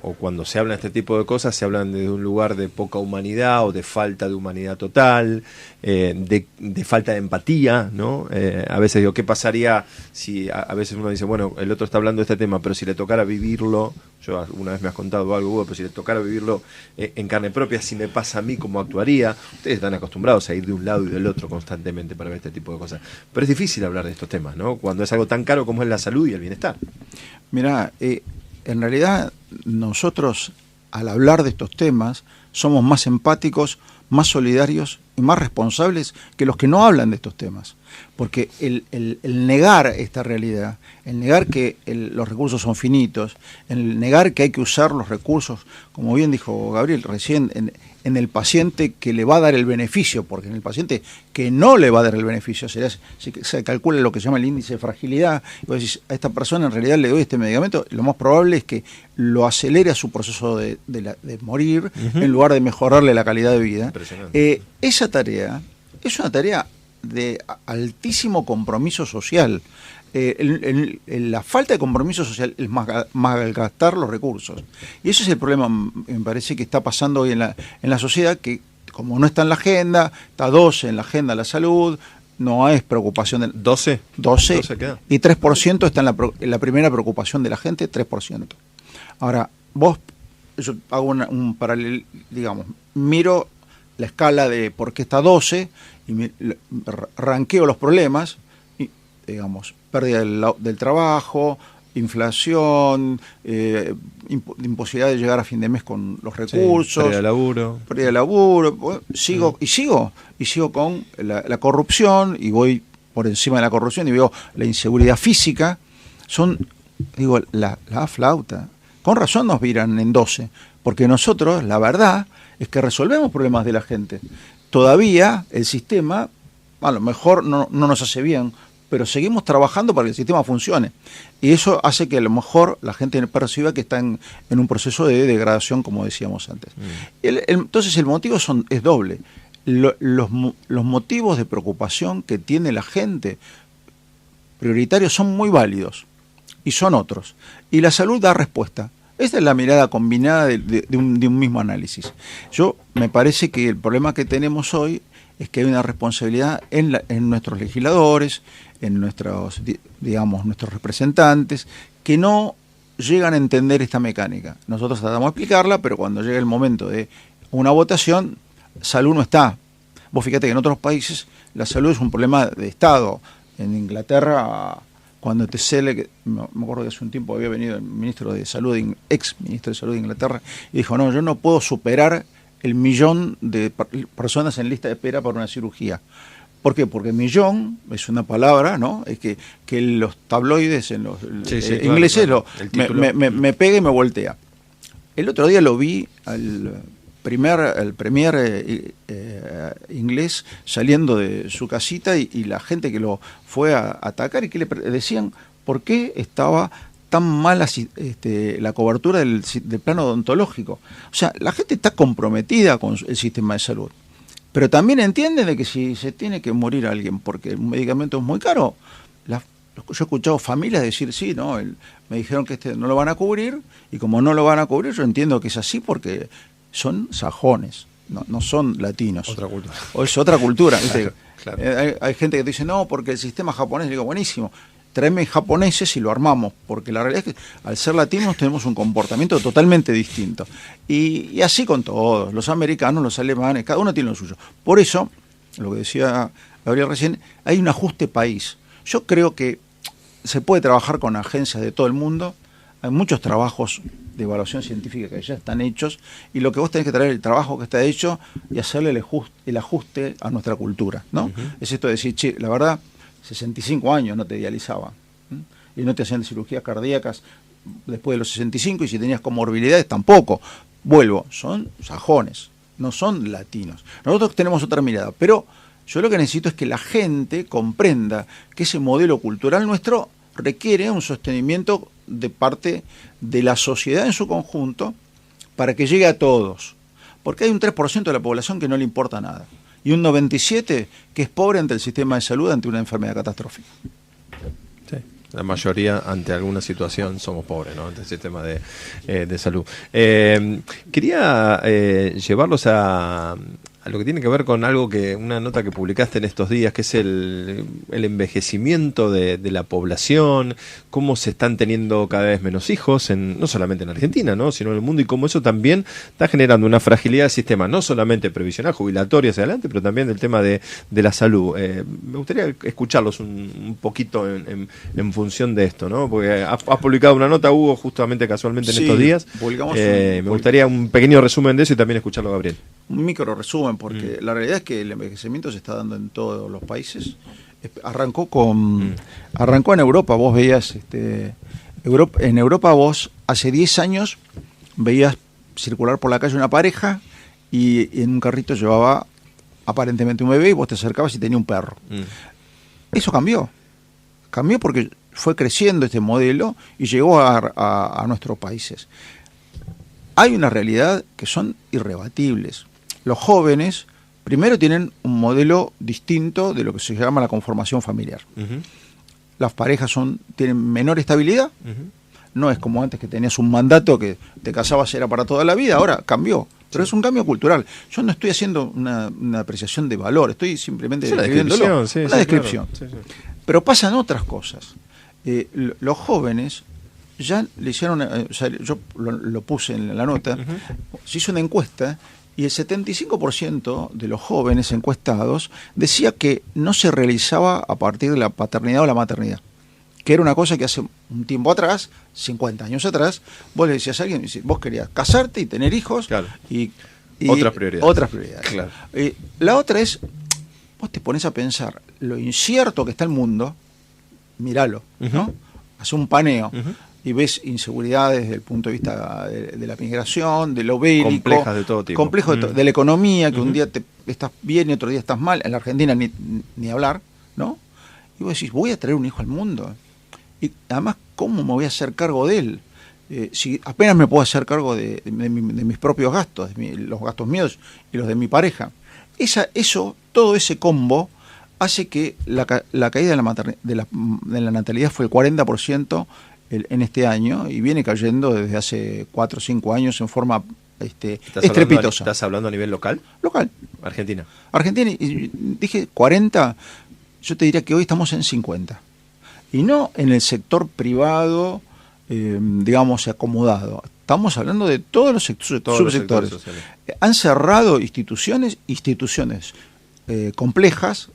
o cuando se hablan de este tipo de cosas, se hablan desde un lugar de poca humanidad o de falta de humanidad total, de falta de empatía, ¿no? A veces digo, ¿qué pasaría si a veces uno dice, bueno, el otro está hablando de este tema, pero si le tocara vivirlo, yo una vez me has contado algo, pero si le tocara vivirlo en carne propia, si me pasa a mí, ¿cómo actuaría? Ustedes están acostumbrados a ir de un lado y del otro constantemente para ver este tipo de cosas. Pero es difícil hablar de estos temas, ¿no? Cuando es algo tan caro como es la salud y el bienestar. Mirá, en realidad nosotros al hablar de estos temas somos más empáticos, más solidarios y más responsables que los que no hablan de estos temas. Porque el negar esta realidad, el negar que los recursos son finitos, el negar que hay que usar los recursos, como bien dijo Gabriel recién, en el paciente que le va a dar el beneficio, porque en el paciente que no le va a dar el beneficio, se calcula lo que se llama el índice de fragilidad, y vos decís, a esta persona en realidad le doy este medicamento, lo más probable es que lo acelere a su proceso de morir, en lugar de mejorarle la calidad de vida. Esa tarea es una tarea de altísimo compromiso social. La falta de compromiso social es malgastar los recursos, y ese es el problema, me parece, que está pasando hoy en la sociedad, que como no está en la agenda, está 12 en la agenda de la salud, no es preocupación del 12. 12 queda. y 3% está en la primera preocupación de la gente, 3%. Ahora, yo hago un paralelo, digamos, miro la escala de por qué está 12 y ranqueo los problemas, y, digamos, pérdida del trabajo, inflación, imposibilidad de llegar a fin de mes con los recursos, pérdida de laburo. Bueno, sigo con la corrupción, y voy por encima de la corrupción y veo la inseguridad física. La flauta. Con razón nos miran en 12, porque nosotros, la verdad, es que resolvemos problemas de la gente. Todavía el sistema, a lo mejor no nos hace bien, pero seguimos trabajando para que el sistema funcione. Y eso hace que a lo mejor la gente perciba que está en un proceso de degradación, como decíamos antes. Entonces el motivo es doble. Los motivos de preocupación que tiene la gente prioritarios son muy válidos, y son otros. Y la salud da respuesta. Esta es la mirada combinada de un mismo análisis. Me parece que el problema que tenemos hoy es que hay una responsabilidad en nuestros legisladores, en nuestros representantes, que no llegan a entender esta mecánica. Nosotros tratamos de explicarla, pero cuando llega el momento de una votación, salud no está. Vos fíjate que en otros países la salud es un problema de Estado. En Inglaterra, cuando me acuerdo que hace un tiempo había venido el ministro de Salud, ex ministro de Salud de Inglaterra, y dijo, no, yo no puedo superar el 1.000.000 de personas en lista de espera para una cirugía. ¿Por qué? Porque millón es una palabra, ¿no? Es que los tabloides en los ingleses claro. Me pega y me voltea. El otro día lo vi al premier inglés saliendo de su casita y la gente que lo fue a atacar y que le decían por qué estaba tan mala la cobertura del plano odontológico. O sea, la gente está comprometida con el sistema de salud, pero también entiende de que si se tiene que morir alguien porque el medicamento es muy caro, yo he escuchado familias decir, sí, no, me dijeron que no lo van a cubrir, y como no lo van a cubrir, yo entiendo que es así porque son sajones, no son latinos. Otra cultura. O es otra cultura. Claro. Hay gente que dice, no, porque el sistema japonés, le digo, buenísimo, tráeme japoneses y lo armamos, porque la realidad es que al ser latinos tenemos un comportamiento totalmente distinto. Y así con todos, los americanos, los alemanes, cada uno tiene lo suyo. Por eso, lo que decía Gabriel recién, hay un ajuste país. Yo creo que se puede trabajar con agencias de todo el mundo, hay muchos trabajos de evaluación científica que ya están hechos, y lo que vos tenés que traer el trabajo que está hecho y hacerle el ajuste a nuestra cultura, ¿no? Uh-huh. Es esto de decir, che, la verdad, 65 años no te dializaban, y no te hacían cirugías cardíacas después de los 65, y si tenías comorbilidades tampoco. Vuelvo, son sajones, no son latinos. Nosotros tenemos otra mirada, pero yo lo que necesito es que la gente comprenda que ese modelo cultural nuestro requiere un sostenimiento de parte de la sociedad en su conjunto para que llegue a todos. Porque hay un 3% de la población que no le importa nada, y un 97% que es pobre ante el sistema de salud ante una enfermedad catastrófica. Sí, la mayoría ante alguna situación somos pobres, ¿no? Ante el sistema de salud. Quería llevarlos a lo que tiene que ver con una nota que publicaste en estos días, que es el envejecimiento de la población, cómo se están teniendo cada vez menos hijos, no solamente en Argentina, ¿no? Sino en el mundo, y cómo eso también está generando una fragilidad del sistema, no solamente previsional, jubilatoria hacia adelante, pero también del tema de la salud. Me gustaría escucharlos un poquito en función de esto, ¿no? Porque has publicado una nota, Hugo, justamente casualmente en estos días. Me gustaría un pequeño resumen de eso y también escucharlo, Gabriel. Un micro resumen, porque la realidad es que el envejecimiento se está dando en todos los países. Arrancó en Europa. Vos veías en Europa vos hace 10 años veías circular por la calle una pareja y en un carrito llevaba aparentemente un bebé, y vos te acercabas y tenía un perro. Eso cambió porque fue creciendo este modelo y llegó a nuestros países. Hay una realidad que son irrebatibles. Los jóvenes, primero, tienen un modelo distinto de lo que se llama la conformación familiar. Uh-huh. Las parejas tienen menor estabilidad. Uh-huh. No es como antes, que tenías un mandato que te casabas era para toda la vida. Ahora cambió. Pero es un cambio cultural. Yo no estoy haciendo una apreciación de valor, estoy simplemente describiéndolo. Una descripción. Claro. Sí. Pero pasan otras cosas. Los jóvenes ya le hicieron, o sea, yo lo puse en la nota, se hizo una encuesta y el 75% de los jóvenes encuestados decía que no se realizaba a partir de la paternidad o la maternidad. Que era una cosa que hace un tiempo atrás, 50 años atrás, vos le decías a alguien, vos querías casarte y tener hijos, claro, y otras prioridades. Claro. La otra es, vos te pones a pensar lo incierto que está el mundo, míralo, ¿no? Hace un paneo y ves inseguridades desde el punto de vista de la migración, de lo bélico, complejas de todo tipo, de la economía, que un día estás bien y otro día estás mal, en la Argentina ni hablar, ¿no? Y vos decís, voy a traer un hijo al mundo. Y además, ¿cómo me voy a hacer cargo de él? Si apenas me puedo hacer cargo de mis propios gastos, los gastos míos y los de mi pareja. Todo ese combo hace que la caída de la natalidad fue el 40% en este año y viene cayendo desde hace 4 o 5 años en forma estrepitosa. ¿Estás hablando a nivel local? Local. Argentina, y dije 40, yo te diría que hoy estamos en 50. Y no en el sector privado, digamos, acomodado. Estamos hablando de todos los subsectores. Han cerrado instituciones complejas,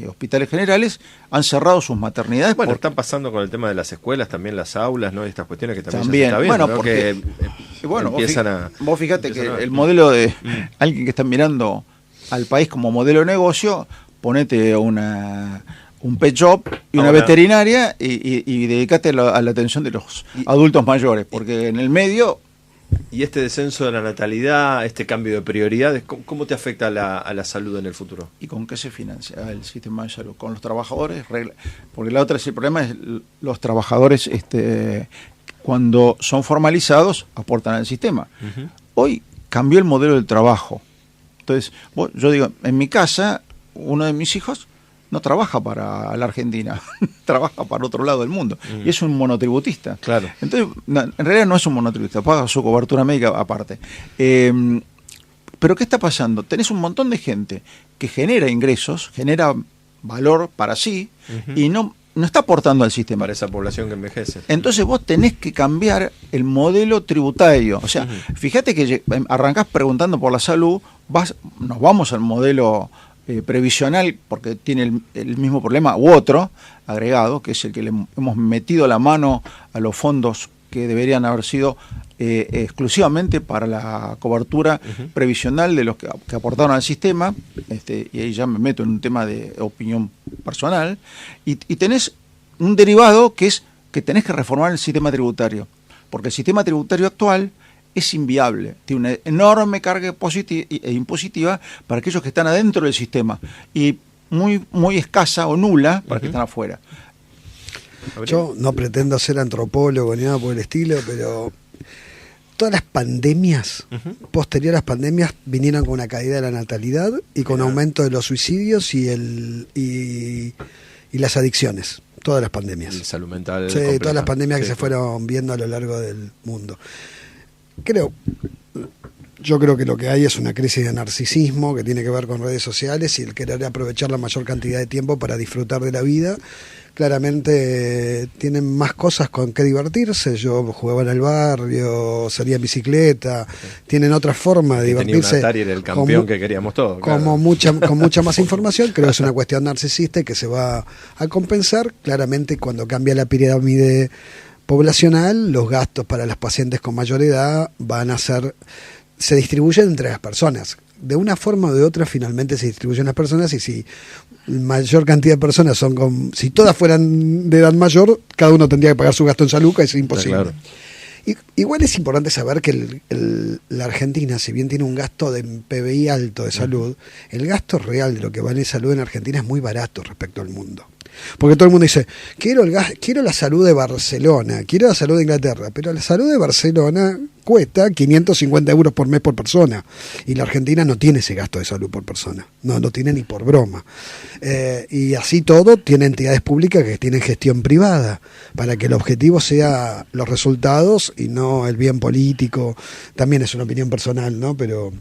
hospitales generales, han cerrado sus maternidades. Bueno, están pasando con el tema de las escuelas, también las aulas, ¿no? Estas cuestiones que también se está viendo, ¿no? Porque, empiezan vos fíjate que el modelo de alguien que está mirando al país como modelo de negocio, ponete un pet shop y una veterinaria y dedicate a la atención de los adultos mayores, porque en el medio... Y este descenso de la natalidad, este cambio de prioridades, ¿cómo te afecta a la salud en el futuro? ¿Y con qué se financia el sistema de salud? ¿Con los trabajadores? Porque el problema es los trabajadores, cuando son formalizados, aportan al sistema. Hoy cambió el modelo del trabajo. Entonces, yo digo, en mi casa, uno de mis hijos no trabaja para la Argentina, trabaja para otro lado del mundo. Y es un monotributista. Claro. Entonces, en realidad no es un monotributista, paga su cobertura médica aparte. Pero ¿qué está pasando? Tenés un montón de gente que genera ingresos, genera valor para sí, y no está aportando al sistema. Para esa población que envejece. Entonces vos tenés que cambiar el modelo tributario. O sea, fíjate que arrancás preguntando por la salud, nos vamos al modelo previsional, porque tiene el mismo problema, u otro agregado, que es el que le hemos metido la mano a los fondos que deberían haber sido exclusivamente para la cobertura previsional de los que aportaron al sistema, y ahí ya me meto en un tema de opinión personal, y tenés un derivado que es que tenés que reformar el sistema tributario, porque el sistema tributario actual es inviable, tiene una enorme carga impositiva para aquellos que están adentro del sistema y muy, muy escasa o nula para que están afuera. Yo no pretendo ser antropólogo ni nada por el estilo, pero todas las pandemias, posteriores a las pandemias, vinieron con una caída de la natalidad y con aumento de los suicidios y las adicciones. Todas las pandemias. La salud mental. Sí, compleja. todas las pandemias que se fueron viendo a lo largo del mundo. Yo creo que lo que hay es una crisis de narcisismo que tiene que ver con redes sociales y el querer aprovechar la mayor cantidad de tiempo para disfrutar de la vida. Claramente tienen más cosas con que divertirse. Yo jugaba en el barrio, salía en bicicleta, tienen otra forma de divertirse. Tenía un Atari, era el campeón que queríamos todos. Con mucha más información. Creo que es una cuestión narcisista y que se va a compensar. Claramente cuando cambia la pirámide poblacional, los gastos para los pacientes con mayor edad se distribuyen entre las personas. De una forma o de otra finalmente se distribuyen las personas, y si mayor cantidad de personas si todas fueran de edad mayor, cada uno tendría que pagar su gasto en salud, que es imposible. Claro. Igual es importante saber que la Argentina, si bien tiene un gasto de PBI alto de salud, el gasto real de lo que vale salud en Argentina es muy barato respecto al mundo. Porque todo el mundo dice, quiero la salud de Barcelona, quiero la salud de Inglaterra, pero la salud de Barcelona cuesta 550 euros por mes por persona, y la Argentina no tiene ese gasto de salud por persona, no lo tiene ni por broma. Y así todo, tiene entidades públicas que tienen gestión privada, para que el objetivo sea los resultados y no el bien político. También es una opinión personal, ¿no? Pero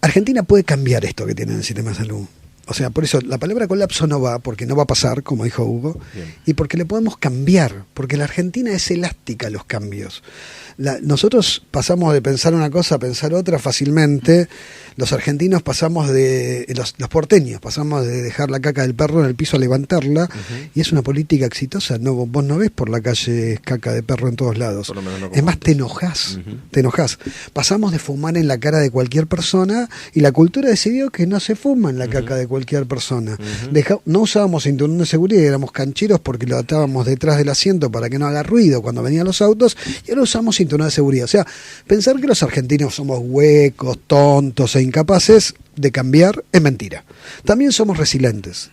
Argentina puede cambiar esto que tiene en el sistema de salud. O sea, por eso la palabra colapso no va, porque no va a pasar, como dijo Hugo, bien, y porque le podemos cambiar, porque la Argentina es elástica a los cambios. Nosotros pasamos de pensar una cosa a pensar otra fácilmente. Los argentinos pasamos los porteños pasamos de dejar la caca del perro en el piso a levantarla, y es una política exitosa. No, vos no ves por la calle caca de perro en todos lados. No, es más, te enojás, te enojás. Pasamos de fumar en la cara de cualquier persona, y la cultura decidió que no se fuma en la caca de cualquier persona. No usábamos cinturón de seguridad, éramos cancheros porque lo atábamos detrás del asiento para que no haga ruido cuando venían los autos, y ahora usamos cinturón de seguridad. O sea, pensar que los argentinos somos huecos, tontos e incapaces de cambiar es mentira. También somos resilientes.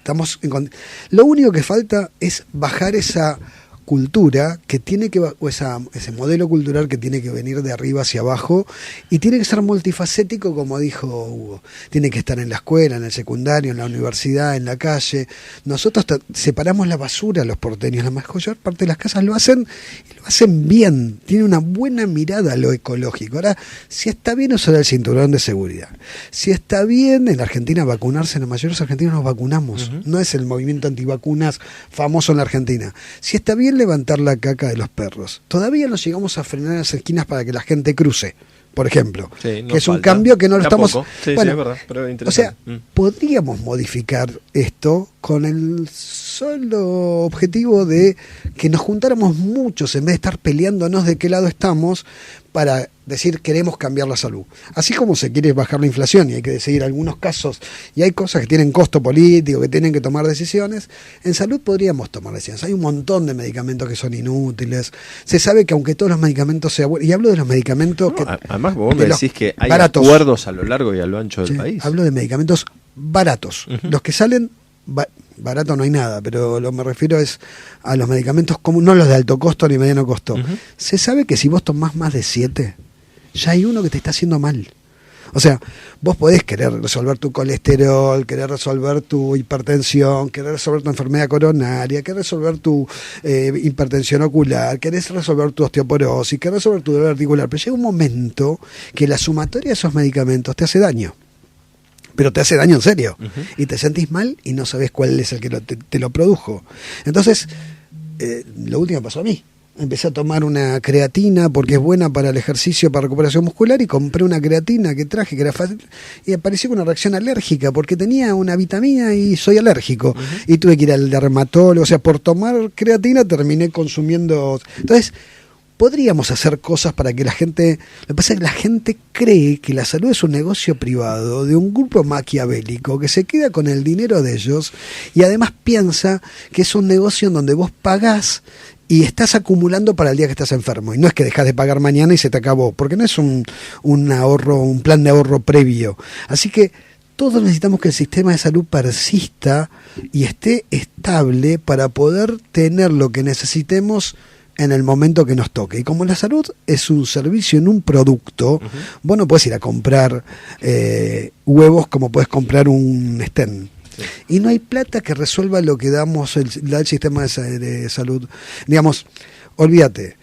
Lo único que falta es bajar esa cultura que tiene que, o ese modelo cultural que tiene que venir de arriba hacia abajo, y tiene que ser multifacético, como dijo Hugo. Tiene que estar en la escuela, en el secundario, en la universidad, en la calle. Nosotros separamos la basura, los porteños, la mayor parte de las casas lo hacen, y lo hacen bien. Tiene una buena mirada a lo ecológico. Ahora, si está bien usar el cinturón de seguridad, si está bien en Argentina vacunarse, la mayoría de los argentinos nos vacunamos. No es el movimiento antivacunas famoso en la Argentina. Si está bien levantar la caca de los perros, todavía no llegamos a frenar en las esquinas para que la gente cruce, por ejemplo, que es un cambio que no lo estamos... Sí, bueno, sí, es verdad, pero interesante. O sea, podríamos modificar esto con el solo objetivo de que nos juntáramos muchos en vez de estar peleándonos de qué lado estamos, para decir queremos cambiar la salud. Así como se quiere bajar la inflación y hay que decidir algunos casos, y hay cosas que tienen costo político, que tienen que tomar decisiones, en salud podríamos tomar decisiones. Hay un montón de medicamentos que son inútiles. Se sabe que aunque todos los medicamentos sean buenos, y hablo de los medicamentos que... Además vos me decís que hay baratos, acuerdos a lo largo y a lo ancho del país. Hablo de medicamentos baratos. Los que salen... barato no hay nada, pero lo que me refiero es a los medicamentos comunes, no los de alto costo ni mediano costo. Se sabe que si vos tomás más de 7, ya hay uno que te está haciendo mal. O sea, vos podés querer resolver tu colesterol, querer resolver tu hipertensión, querer resolver tu enfermedad coronaria, querer resolver tu hipertensión ocular, querés resolver tu osteoporosis, querer resolver tu dolor articular, pero llega un momento que la sumatoria de esos medicamentos te hace daño. Pero te hace daño en serio, y te sentís mal y no sabés cuál es el que te lo produjo. Entonces, lo último pasó a mí. Empecé a tomar una creatina porque es buena para el ejercicio, para recuperación muscular, y compré una creatina que traje, que era fácil, y apareció con una reacción alérgica porque tenía una vitamina y soy alérgico. Y tuve que ir al dermatólogo. O sea, por tomar creatina terminé consumiendo... Entonces, podríamos hacer cosas para que la gente... Lo que pasa es que la gente cree que la salud es un negocio privado de un grupo maquiavélico que se queda con el dinero de ellos, y además piensa que es un negocio en donde vos pagás y estás acumulando para el día que estás enfermo. Y no es que dejás de pagar mañana y se te acabó, porque no es un ahorro, un plan de ahorro previo. Así que todos necesitamos que el sistema de salud persista y esté estable para poder tener lo que necesitemos en el momento que nos toque. Y como la salud es un servicio en un producto, vos no podés ir a comprar huevos como podés comprar un stent. Sí. Y no hay plata que resuelva lo que da el sistema de salud. Digamos, olvídate,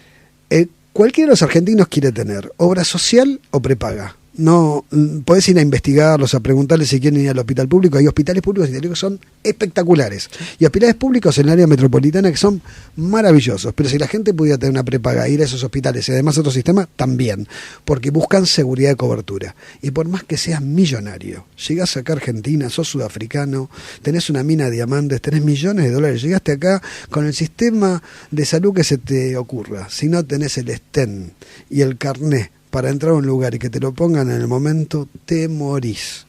cualquiera de los argentinos quiere tener obra social o prepaga. No, podés ir a investigarlos, a preguntarles si quieren ir al hospital público. Hay hospitales públicos que son espectaculares, y hospitales públicos en el área metropolitana que son maravillosos. Pero si la gente pudiera tener una prepaga, ir a esos hospitales y además otro sistema, también, porque buscan seguridad de cobertura. Y por más que seas millonario, llegás acá a Argentina, sos sudafricano, tenés una mina de diamantes, tenés millones de dólares, llegaste acá con el sistema de salud que se te ocurra. Si no tenés el stent y el carné para entrar a un lugar y que te lo pongan en el momento, te morís.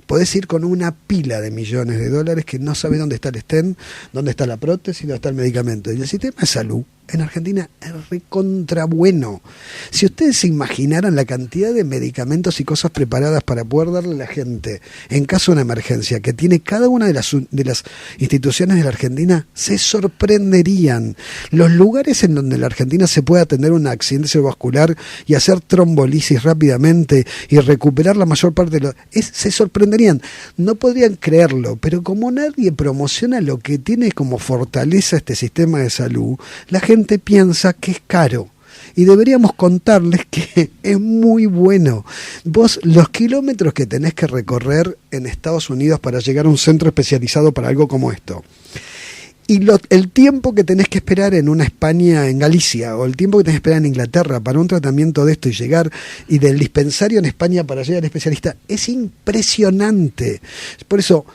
Podés ir con una pila de millones de dólares que no sabés dónde está el stent, dónde está la prótesis, dónde está el medicamento. Y el sistema de salud en Argentina es recontra bueno. Si ustedes se imaginaran la cantidad de medicamentos y cosas preparadas para poder darle a la gente en caso de una emergencia que tiene cada una de las instituciones de la Argentina, se sorprenderían. Los lugares en donde la Argentina se puede atender un accidente cerebrovascular y hacer trombolisis rápidamente y recuperar la mayor parte de se sorprenderían. No podrían creerlo, pero como nadie promociona lo que tiene como fortaleza este sistema de salud, la gente piensa que es caro. Y deberíamos contarles que es muy bueno. Vos, los kilómetros que tenés que recorrer en Estados Unidos para llegar a un centro especializado para algo como esto, y el tiempo que tenés que esperar en una España, en Galicia, o el tiempo que tenés que esperar en Inglaterra para un tratamiento de esto y llegar, y del dispensario en España para llegar al especialista, es impresionante. Por eso,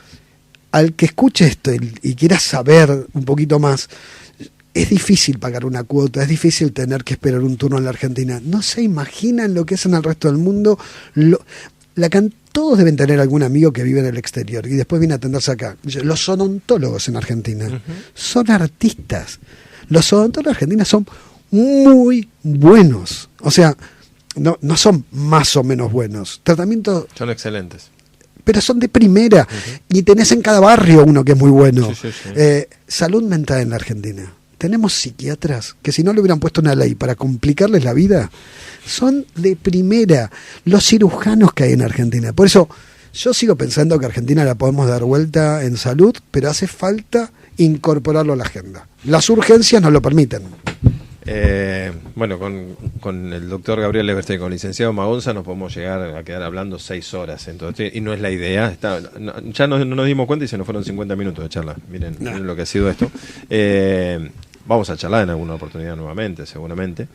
al que escuche esto y quiera saber un poquito más, es difícil pagar una cuota, es difícil tener que esperar un turno en la Argentina. No se imaginan lo que es en el resto del mundo. Todos deben tener algún amigo que vive en el exterior y después viene a atenderse acá. Los odontólogos en Argentina son artistas. Los odontólogos en Argentina son muy buenos. O sea, no son más o menos buenos. Tratamientos son excelentes. Pero son de primera. Y tenés en cada barrio uno que es muy bueno. Sí. Salud mental en la Argentina. Tenemos psiquiatras que si no le hubieran puesto una ley para complicarles la vida, son de primera. Los cirujanos que hay en Argentina. Por eso yo sigo pensando que Argentina la podemos dar vuelta en salud, pero hace falta incorporarlo a la agenda. Las urgencias nos lo permiten. Bueno, con el doctor Gabriel Leverstein, con el licenciado Magonza, nos podemos llegar a quedar hablando 6 horas. Entonces, y no es la idea. Ya no nos dimos cuenta y se nos fueron 50 minutos de charla. Miren lo que ha sido esto. Vamos a charlar en alguna oportunidad nuevamente, seguramente.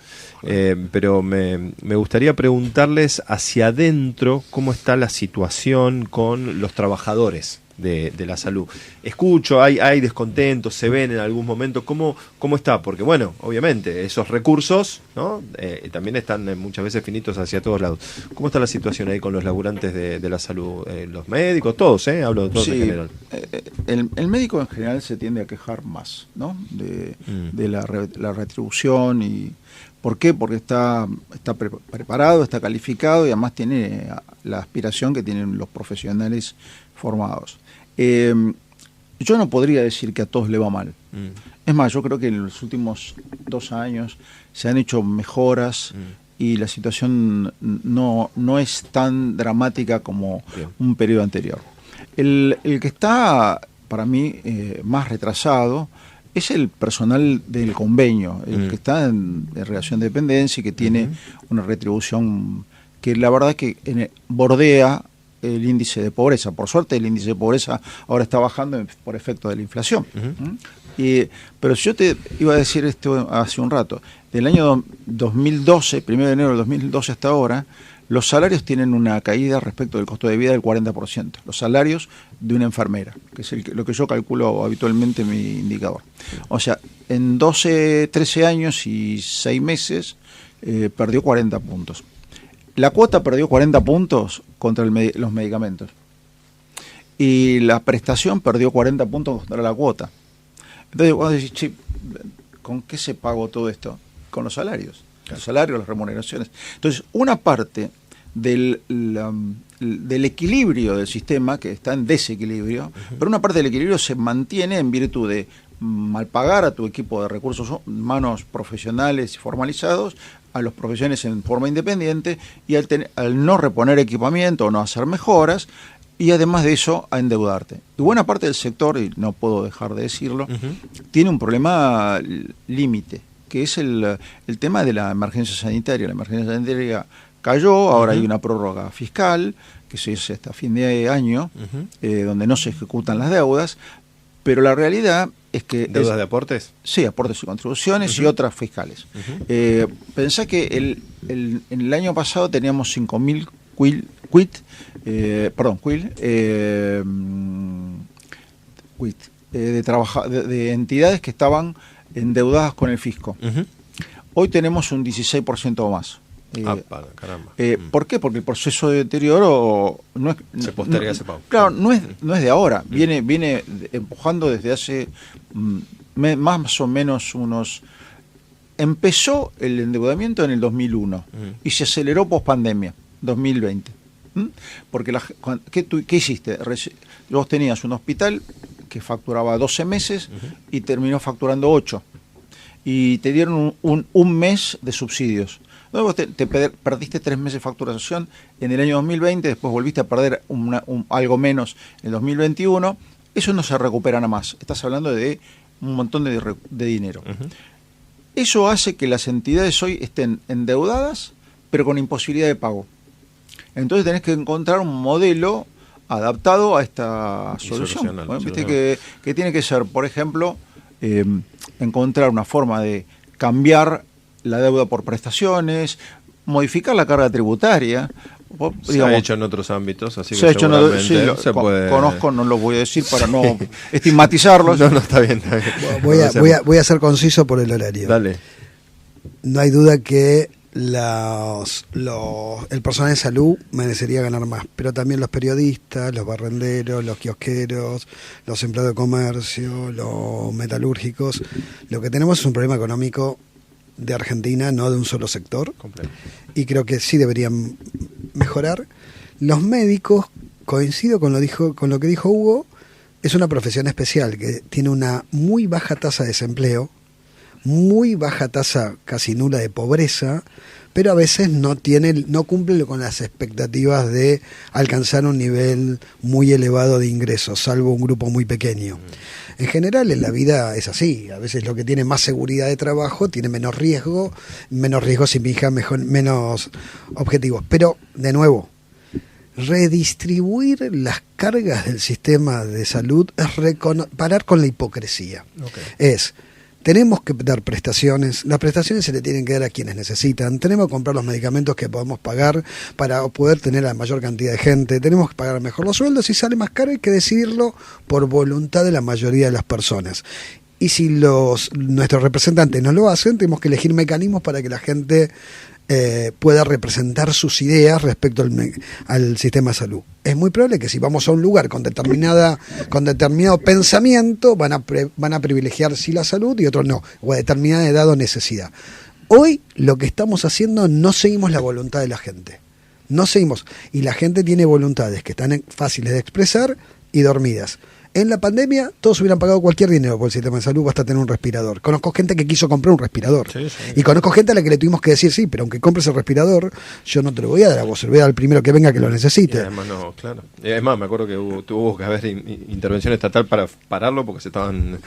Pero me gustaría preguntarles hacia adentro cómo está la situación con los trabajadores de la salud. Escucho, hay descontentos, se ven en algún momento. ¿Cómo está? Porque, bueno, obviamente, esos recursos, ¿no? También están muchas veces finitos hacia todos lados. ¿Cómo está la situación ahí con los laburantes de la salud? Los médicos, todos, hablo de todos en general. El médico en general se tiende a quejar más, ¿no? De la retribución y... ¿Por qué? Porque está preparado, está calificado y además tiene la aspiración que tienen los profesionales formados. Yo no podría decir que a todos le va mal. Es más, yo creo que en los últimos 2 años se han hecho mejoras y la situación no es tan dramática como un periodo anterior. El que está, para mí, más retrasado es el personal del convenio, el que está en relación de dependencia y que tiene una retribución que la verdad es que bordea el índice de pobreza. Por suerte el índice de pobreza ahora está bajando por efecto de la inflación. Pero si yo te iba a decir esto hace un rato, del año 2012, 1 de enero del 2012 hasta ahora, los salarios tienen una caída respecto del costo de vida del 40%. Los salarios de una enfermera, que es lo que yo calculo habitualmente mi indicador. O sea, en 12, 13 años y 6 meses perdió 40 puntos. La cuota perdió 40 puntos contra los medicamentos. Y la prestación perdió 40 puntos contra la cuota. Entonces, vos decís, che, ¿con qué se pagó todo esto? Con los salarios. Los salarios, las remuneraciones. Entonces, una parte del equilibrio del sistema, que está en desequilibrio, pero una parte del equilibrio se mantiene en virtud de malpagar a tu equipo de recursos humanos profesionales y formalizados, a los profesionales en forma independiente, y al no reponer equipamiento o no hacer mejoras, y además de eso, a endeudarte. Y buena parte del sector, y no puedo dejar de decirlo, tiene un problema límite, que es el tema de la emergencia sanitaria. La emergencia sanitaria cayó, ahora hay una prórroga fiscal, que se hace hasta fin de año, donde no se ejecutan las deudas, pero la realidad es que... ¿Deudas de aportes? Sí, aportes y contribuciones y otras fiscales. Pensá que en el año pasado teníamos 5.000 de entidades que estaban endeudadas con el fisco. Hoy tenemos un 16% más. Caramba. ¿Por qué? Porque el proceso de deterioro no es, se posterga ese pago. Claro, no es de ahora, viene empujando desde hace más o menos unos empezó el endeudamiento en el 2001 y se aceleró post pandemia, 2020. Porque ¿qué hiciste? Vos tenías un hospital que facturaba 12 meses y terminó facturando 8. Y te dieron un mes de subsidios. Luego te perdiste 3 meses de facturación en el año 2020, después volviste a perder algo menos en el 2021. Eso no se recupera nada más. Estás hablando de un montón de dinero. Eso hace que las entidades hoy estén endeudadas, pero con imposibilidad de pago. Entonces tenés que encontrar un modelo adaptado a esta solución. Bueno, viste que tiene que ser, por ejemplo, encontrar una forma de cambiar la deuda por prestaciones, modificar la carga tributaria. Se ha hecho en otros ámbitos, así se que seguramente se puede... Conozco, no lo voy a decir para no estigmatizarlos. No, está bien. Voy a ser conciso por el horario. Dale. No hay duda que el personal de salud merecería ganar más, pero también los periodistas, los barrenderos, los kiosqueros, los empleados de comercio, los metalúrgicos. Lo que tenemos es un problema económico de Argentina, no de un solo sector. Completo. Y creo que sí deberían mejorar. Los médicos, coincido con lo que dijo Hugo, es una profesión especial que tiene una muy baja tasa de desempleo, muy baja tasa casi nula de pobreza, pero a veces no cumple con las expectativas de alcanzar un nivel muy elevado de ingresos, salvo un grupo muy pequeño. En general en la vida es así, a veces lo que tiene más seguridad de trabajo tiene menos riesgo significa menos objetivos. Pero, de nuevo, redistribuir las cargas del sistema de salud es parar con la hipocresía. Tenemos que dar prestaciones, las prestaciones se le tienen que dar a quienes necesitan, tenemos que comprar los medicamentos que podemos pagar para poder tener a la mayor cantidad de gente, tenemos que pagar mejor los sueldos, y sale más caro hay que decidirlo por voluntad de la mayoría de las personas. Y si nuestros representantes no lo hacen, tenemos que elegir mecanismos para que la gente pueda representar sus ideas respecto al sistema de salud. Es muy probable que si vamos a un lugar con determinado pensamiento, van a privilegiar sí la salud y otros no, o a determinada edad o necesidad. Hoy lo que estamos haciendo, no seguimos la voluntad de la gente. No seguimos. Y la gente tiene voluntades que están fáciles de expresar y dormidas. En la pandemia todos hubieran pagado cualquier dinero por el sistema de salud, basta tener un respirador. Conozco gente que quiso comprar un respirador. Sí. Y conozco gente a la que le tuvimos que decir, sí, pero aunque compres el respirador, yo no te lo voy a dar a vos, se lo voy a dar al primero que venga que lo necesite. Y además no, claro. Y además me acuerdo que tuvo que haber intervención estatal para pararlo porque se estaban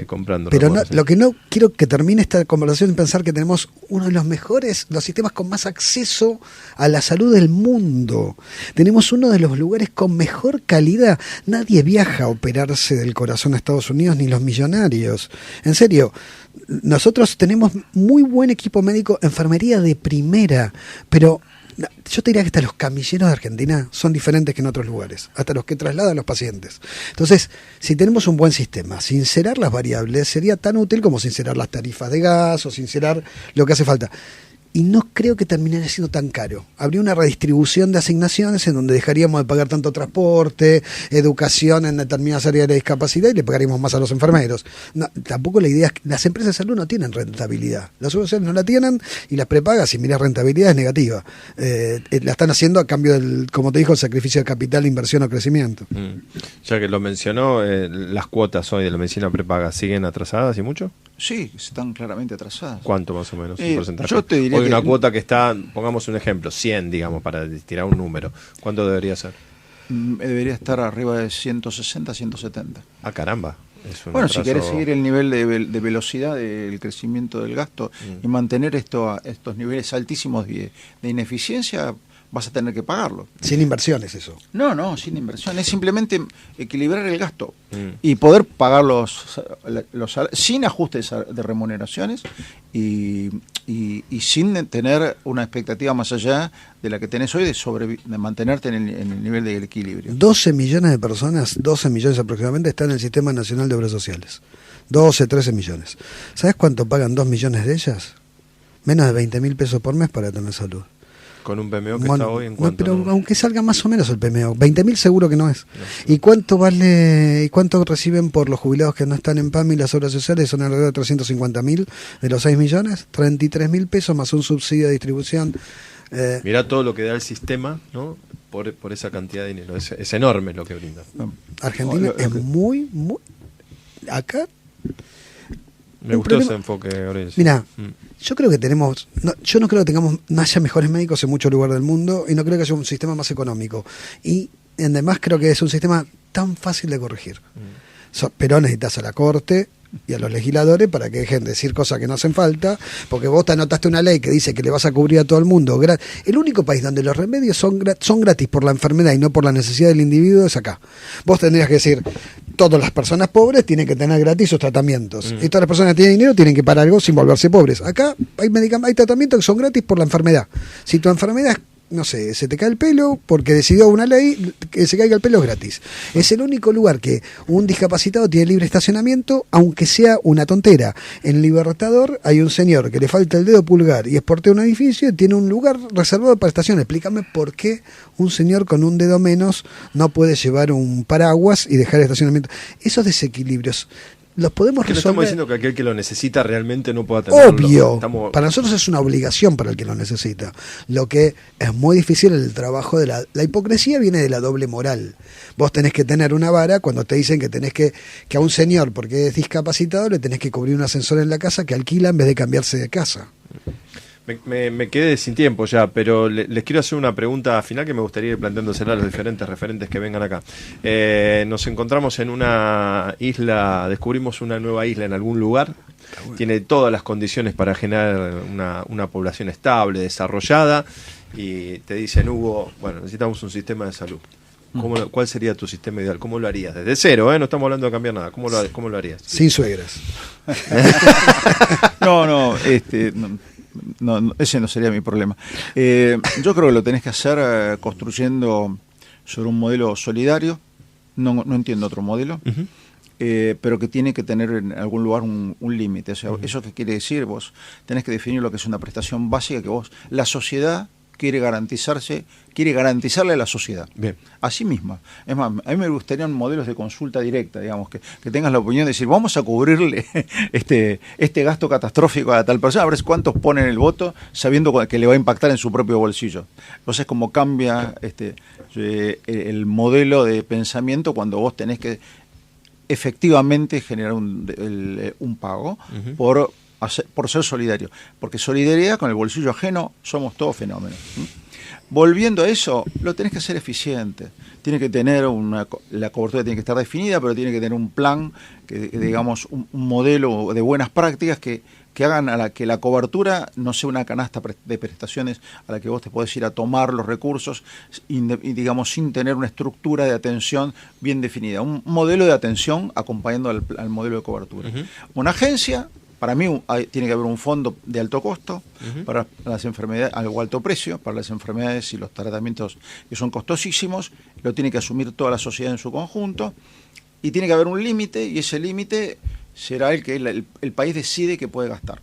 comprando. Pero lo que no quiero que termine esta conversación es pensar que tenemos uno de los mejores, los sistemas con más acceso a la salud del mundo. Tenemos uno de los lugares con mejor calidad. Nadie viaja a operarse del corazón a Estados Unidos, ni los millonarios. En serio, nosotros tenemos muy buen equipo médico, enfermería de primera, pero yo te diría que hasta los camilleros de Argentina son diferentes que en otros lugares, hasta los que trasladan a los pacientes. Entonces, si tenemos un buen sistema, sincerar las variables sería tan útil como sincerar las tarifas de gas o sincerar lo que hace falta. Y no creo que terminaría siendo tan caro. Habría una redistribución de asignaciones en donde dejaríamos de pagar tanto transporte, educación en determinadas áreas de discapacidad y le pagaríamos más a los enfermeros. No, tampoco la idea es que las empresas de salud no tienen rentabilidad. Las subvenciones no la tienen y las prepagas, si miras rentabilidad, es negativa. La están haciendo a cambio del, como te dijo, el sacrificio de capital, inversión o crecimiento. Ya que lo mencionó, las cuotas hoy de la medicina prepaga siguen atrasadas y mucho. Sí, están claramente atrasadas. ¿Cuánto más o menos? Un porcentaje. Yo te diría hoy una cuota que está, pongamos un ejemplo, 100, digamos, para tirar un número. ¿Cuánto debería ser? Debería estar arriba de 160, 170. Ah, caramba. Bueno, si querés seguir el nivel de velocidad del crecimiento del gasto y mantener estos niveles altísimos de ineficiencia, vas a tener que pagarlo. Sin inversiones eso. No, sin inversión. Es simplemente equilibrar el gasto y poder pagar los sin ajustes de remuneraciones y sin tener una expectativa más allá de la que tenés hoy de mantenerte en el nivel del equilibrio. 12 millones de personas, 12 millones aproximadamente, están en el Sistema Nacional de Obras Sociales. 12, 13 millones. ¿Sabes cuánto pagan 2 millones de ellas? Menos de 20.000 pesos por mes para tener salud. Con un PMO que está hoy en no, cuanto. pero aunque salga más o menos el PMO, 20.000 seguro que no es. No. ¿Y cuánto vale y cuánto reciben por los jubilados que no están en PAMI y las obras sociales? Son alrededor de 350.000 de los 6 millones, 33.000 pesos más un subsidio de distribución. Mirá todo lo que da el sistema, ¿no? Por esa cantidad de dinero. Es enorme lo que brinda. Argentina es muy, muy... Acá... Me gustó ese enfoque, Aurelio. Mira, yo creo que tenemos... yo no creo que no haya mejores médicos en muchos lugares del mundo y no creo que haya un sistema más económico. Y además creo que es un sistema tan fácil de corregir. Pero necesitas a la Corte y a los legisladores para que dejen de decir cosas que no hacen falta, porque vos te anotaste una ley que dice que le vas a cubrir a todo el mundo. El único país donde los remedios son gratis por la enfermedad y no por la necesidad del individuo es acá. Vos tendrías que decir, todas las personas pobres tienen que tener gratis sus tratamientos, y todas las personas que tienen dinero tienen que pagar algo sin volverse pobres. Acá hay tratamientos que son gratis por la enfermedad. Si tu enfermedad es, no sé, se te cae el pelo porque decidió una ley que se caiga el pelo es gratis. Es el único lugar que un discapacitado tiene libre estacionamiento, aunque sea una tontera. En Libertador hay un señor que le falta el dedo pulgar y es portero de un edificio y tiene un lugar reservado para estaciones. Explícame por qué un señor con un dedo menos no puede llevar un paraguas y dejar el estacionamiento. Esos desequilibrios los podemos resolver. No estamos diciendo que aquel que lo necesita realmente no pueda tenerlo. Obvio, para nosotros es una obligación para el que lo necesita. Lo que es muy difícil el trabajo de la hipocresía viene de la doble moral. Vos tenés que tener una vara cuando te dicen que tenés que a un señor, porque es discapacitado, le tenés que cubrir un ascensor en la casa que alquila en vez de cambiarse de casa. Me quedé sin tiempo ya, pero les quiero hacer una pregunta final que me gustaría ir planteándosela a los diferentes referentes que vengan acá. Nos encontramos en una isla, descubrimos una nueva isla en algún lugar, tiene todas las condiciones para generar una población estable, desarrollada, y te dicen, Hugo, bueno, necesitamos un sistema de salud. ¿Cuál sería tu sistema ideal? ¿Cómo lo harías? Desde cero, no estamos hablando de cambiar nada. ¿Cómo lo harías? Sin suegras. No, ese no sería mi problema. Yo creo que lo tenés que hacer construyendo sobre un modelo solidario. No entiendo otro modelo. Pero que tiene que tener en algún lugar un límite. O sea, ¿eso qué quiere decir? Vos tenés que definir lo que es una prestación básica que la sociedad quiere garantizarle a la sociedad. Bien. A sí misma. Es más, a mí me gustarían modelos de consulta directa, digamos, que tengas la opinión de decir, vamos a cubrirle este gasto catastrófico a tal persona, a ver cuántos ponen el voto sabiendo que le va a impactar en su propio bolsillo. Entonces, como cambia el modelo de pensamiento cuando vos tenés que efectivamente generar un pago por ser solidario, porque solidaridad con el bolsillo ajeno somos todos fenómenos. Volviendo a eso, lo tenés que hacer eficiente. Tiene que tener la cobertura tiene que estar definida, pero tiene que tener un plan, digamos, un modelo de buenas prácticas que hagan que la cobertura no sea una canasta de prestaciones a la que vos te podés ir a tomar los recursos y digamos, sin tener una estructura de atención bien definida. Un modelo de atención acompañando al modelo de cobertura. Una agencia. Para mí tiene que haber un fondo de alto costo para las enfermedades, o alto precio, para las enfermedades y los tratamientos que son costosísimos, lo tiene que asumir toda la sociedad en su conjunto, y tiene que haber un límite, y ese límite será el que el país decide que puede gastar,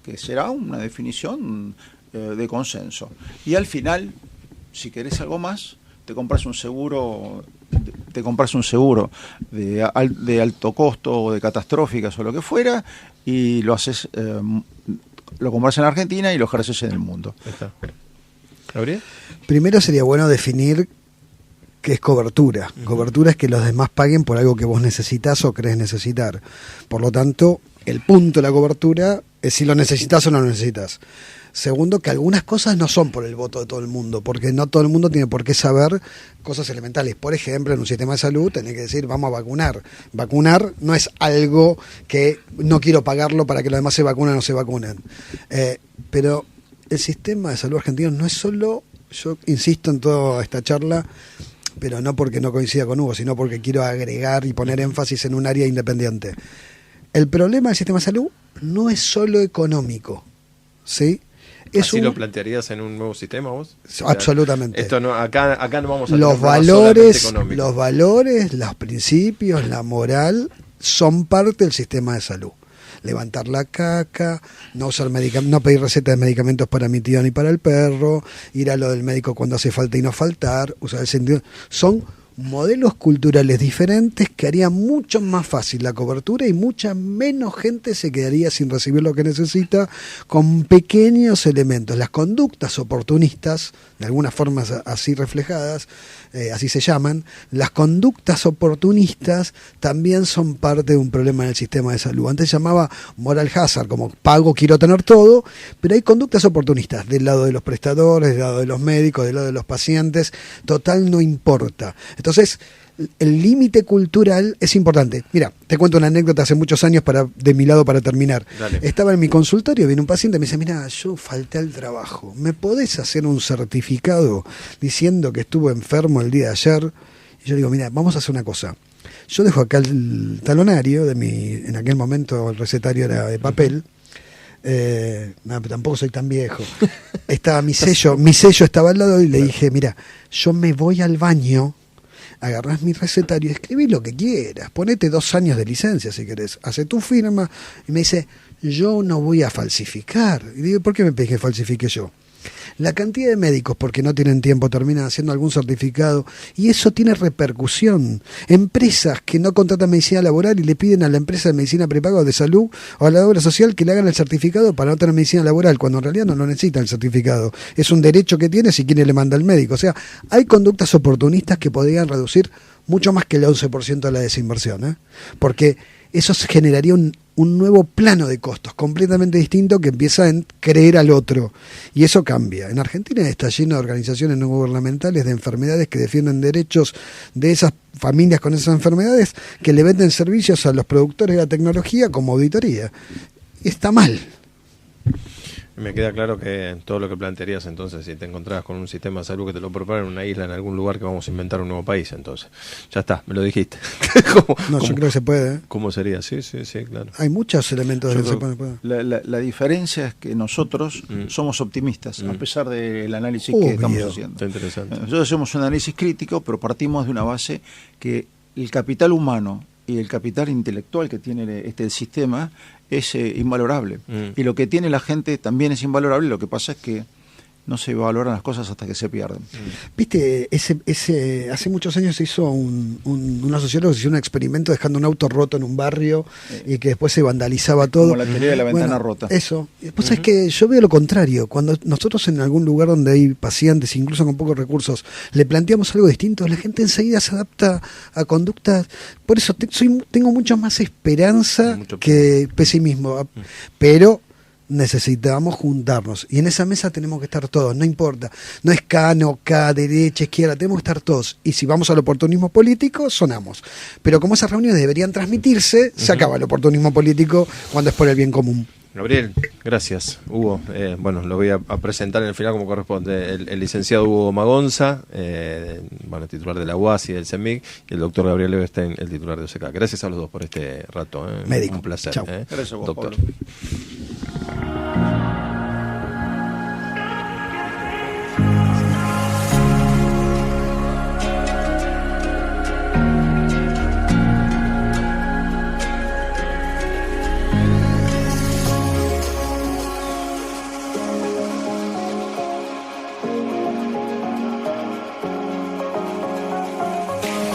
que será una definición de consenso. Y al final, si querés algo más, te compras un seguro de alto costo o de catastróficas o lo que fuera, y lo haces, lo compras en Argentina y lo ejerces en el mundo. Está. ¿Gabriel? Primero sería bueno definir qué es cobertura. Cobertura es que los demás paguen por algo que vos necesitas o crees necesitar. Por lo tanto, el punto de la cobertura es si lo necesitas o no lo necesitas. Segundo, que algunas cosas no son por el voto de todo el mundo, porque no todo el mundo tiene por qué saber cosas elementales. Por ejemplo, en un sistema de salud tenés que decir, vamos a vacunar. Vacunar no es algo que no quiero pagarlo para que los demás se vacunen o no se vacunen. Pero el sistema de salud argentino no es solo, yo insisto en toda esta charla, pero no porque no coincida con Hugo, sino porque quiero agregar y poner énfasis en un área independiente. El problema del sistema de salud no es solo económico, ¿sí? ¿Así lo plantearías en un nuevo sistema vos? Absolutamente. Esto no, acá no vamos a los valores, los principios, la moral son parte del sistema de salud. levantar la caca, no usar no pedir receta de medicamentos para mi tío ni para el perro, ir a lo del médico cuando hace falta y no faltar, usar el sentido. Son modelos culturales diferentes que harían mucho más fácil la cobertura y mucha menos gente se quedaría sin recibir lo que necesita con pequeños elementos. Las conductas oportunistas, de alguna forma así reflejadas, así se llaman, las conductas oportunistas también son parte de un problema en el sistema de salud. Antes se llamaba moral hazard, como pago, quiero tener todo, pero hay conductas oportunistas del lado de los prestadores, del lado de los médicos, del lado de los pacientes, total no importa. Entonces, el límite cultural es importante. Mira, te cuento una anécdota hace muchos años de mi lado para terminar. Dale. Estaba en mi consultorio, viene un paciente y me dice, mira, yo falté al trabajo, ¿me podés hacer un certificado diciendo que estuvo enfermo el día de ayer? Y yo digo, mira, vamos a hacer una cosa. Yo dejo acá el talonario, en aquel momento el recetario era de papel. No, tampoco soy tan viejo. Estaba mi sello estaba al lado y le dije, mira, yo me voy al baño, agarrás mi recetario y escribí lo que quieras, ponete 2 años de licencia si querés, hace tu firma. Y me dice, yo no voy a falsificar. Y digo, ¿por qué me pedís que falsifique yo? La cantidad de médicos, porque no tienen tiempo, terminan haciendo algún certificado y eso tiene repercusión. Empresas que no contratan medicina laboral y le piden a la empresa de medicina prepaga o de salud o a la obra social que le hagan el certificado para no tener medicina laboral, cuando en realidad no lo necesitan el certificado. Es un derecho que tiene si quiere le manda al médico. O sea, hay conductas oportunistas que podrían reducir mucho más que el 11% de la desinversión, porque eso generaría un nuevo plano de costos completamente distinto que empieza a creer al otro y eso cambia. En Argentina está lleno de organizaciones no gubernamentales de enfermedades que defienden derechos de esas familias con esas enfermedades que le venden servicios a los productores de la tecnología como auditoría. Está mal. Me queda claro que todo lo que plantearías entonces, si te encontrabas con un sistema de salud que te lo propone en una isla, en algún lugar, que vamos a inventar un nuevo país, entonces. Ya está, me lo dijiste. Yo creo que se puede. ¿Cómo sería? Sí, claro. Hay muchos elementos de que se puede. La diferencia es que nosotros somos optimistas, a pesar del análisis que estamos haciendo. Está interesante. Nosotros hacemos un análisis crítico, pero partimos de una base que el capital humano y el capital intelectual que tiene el sistema es invalorable. Y lo que tiene la gente también es invalorable. Lo que pasa es que no se valoran las cosas hasta que se pierden. Viste, hace muchos años se hizo unos sociólogos hicieron un experimento dejando un auto roto en un barrio y que después se vandalizaba todo. Como la teoría de la ventana rota. Eso. Y después es que yo veo lo contrario. Cuando nosotros en algún lugar donde hay pacientes, incluso con pocos recursos, le planteamos algo distinto, la gente enseguida se adapta a conductas. Por eso tengo mucho más esperanza que pesimismo. Pero necesitamos juntarnos y en esa mesa tenemos que estar todos, no importa, no es K, no K, derecha, izquierda, tenemos que estar todos y si vamos al oportunismo político, sonamos, pero como esas reuniones deberían transmitirse, se acaba el oportunismo político cuando es por el bien común. Gabriel, gracias. Hugo, bueno, lo voy a presentar en el final como corresponde. El licenciado Hugo Magonza, titular de la UAS y del CEMIC, y el doctor Gabriel Leverstein, el titular de OCK. Gracias a los dos por este rato. Médico. Un placer. Chau. Gracias a vos, doctor. Pablo.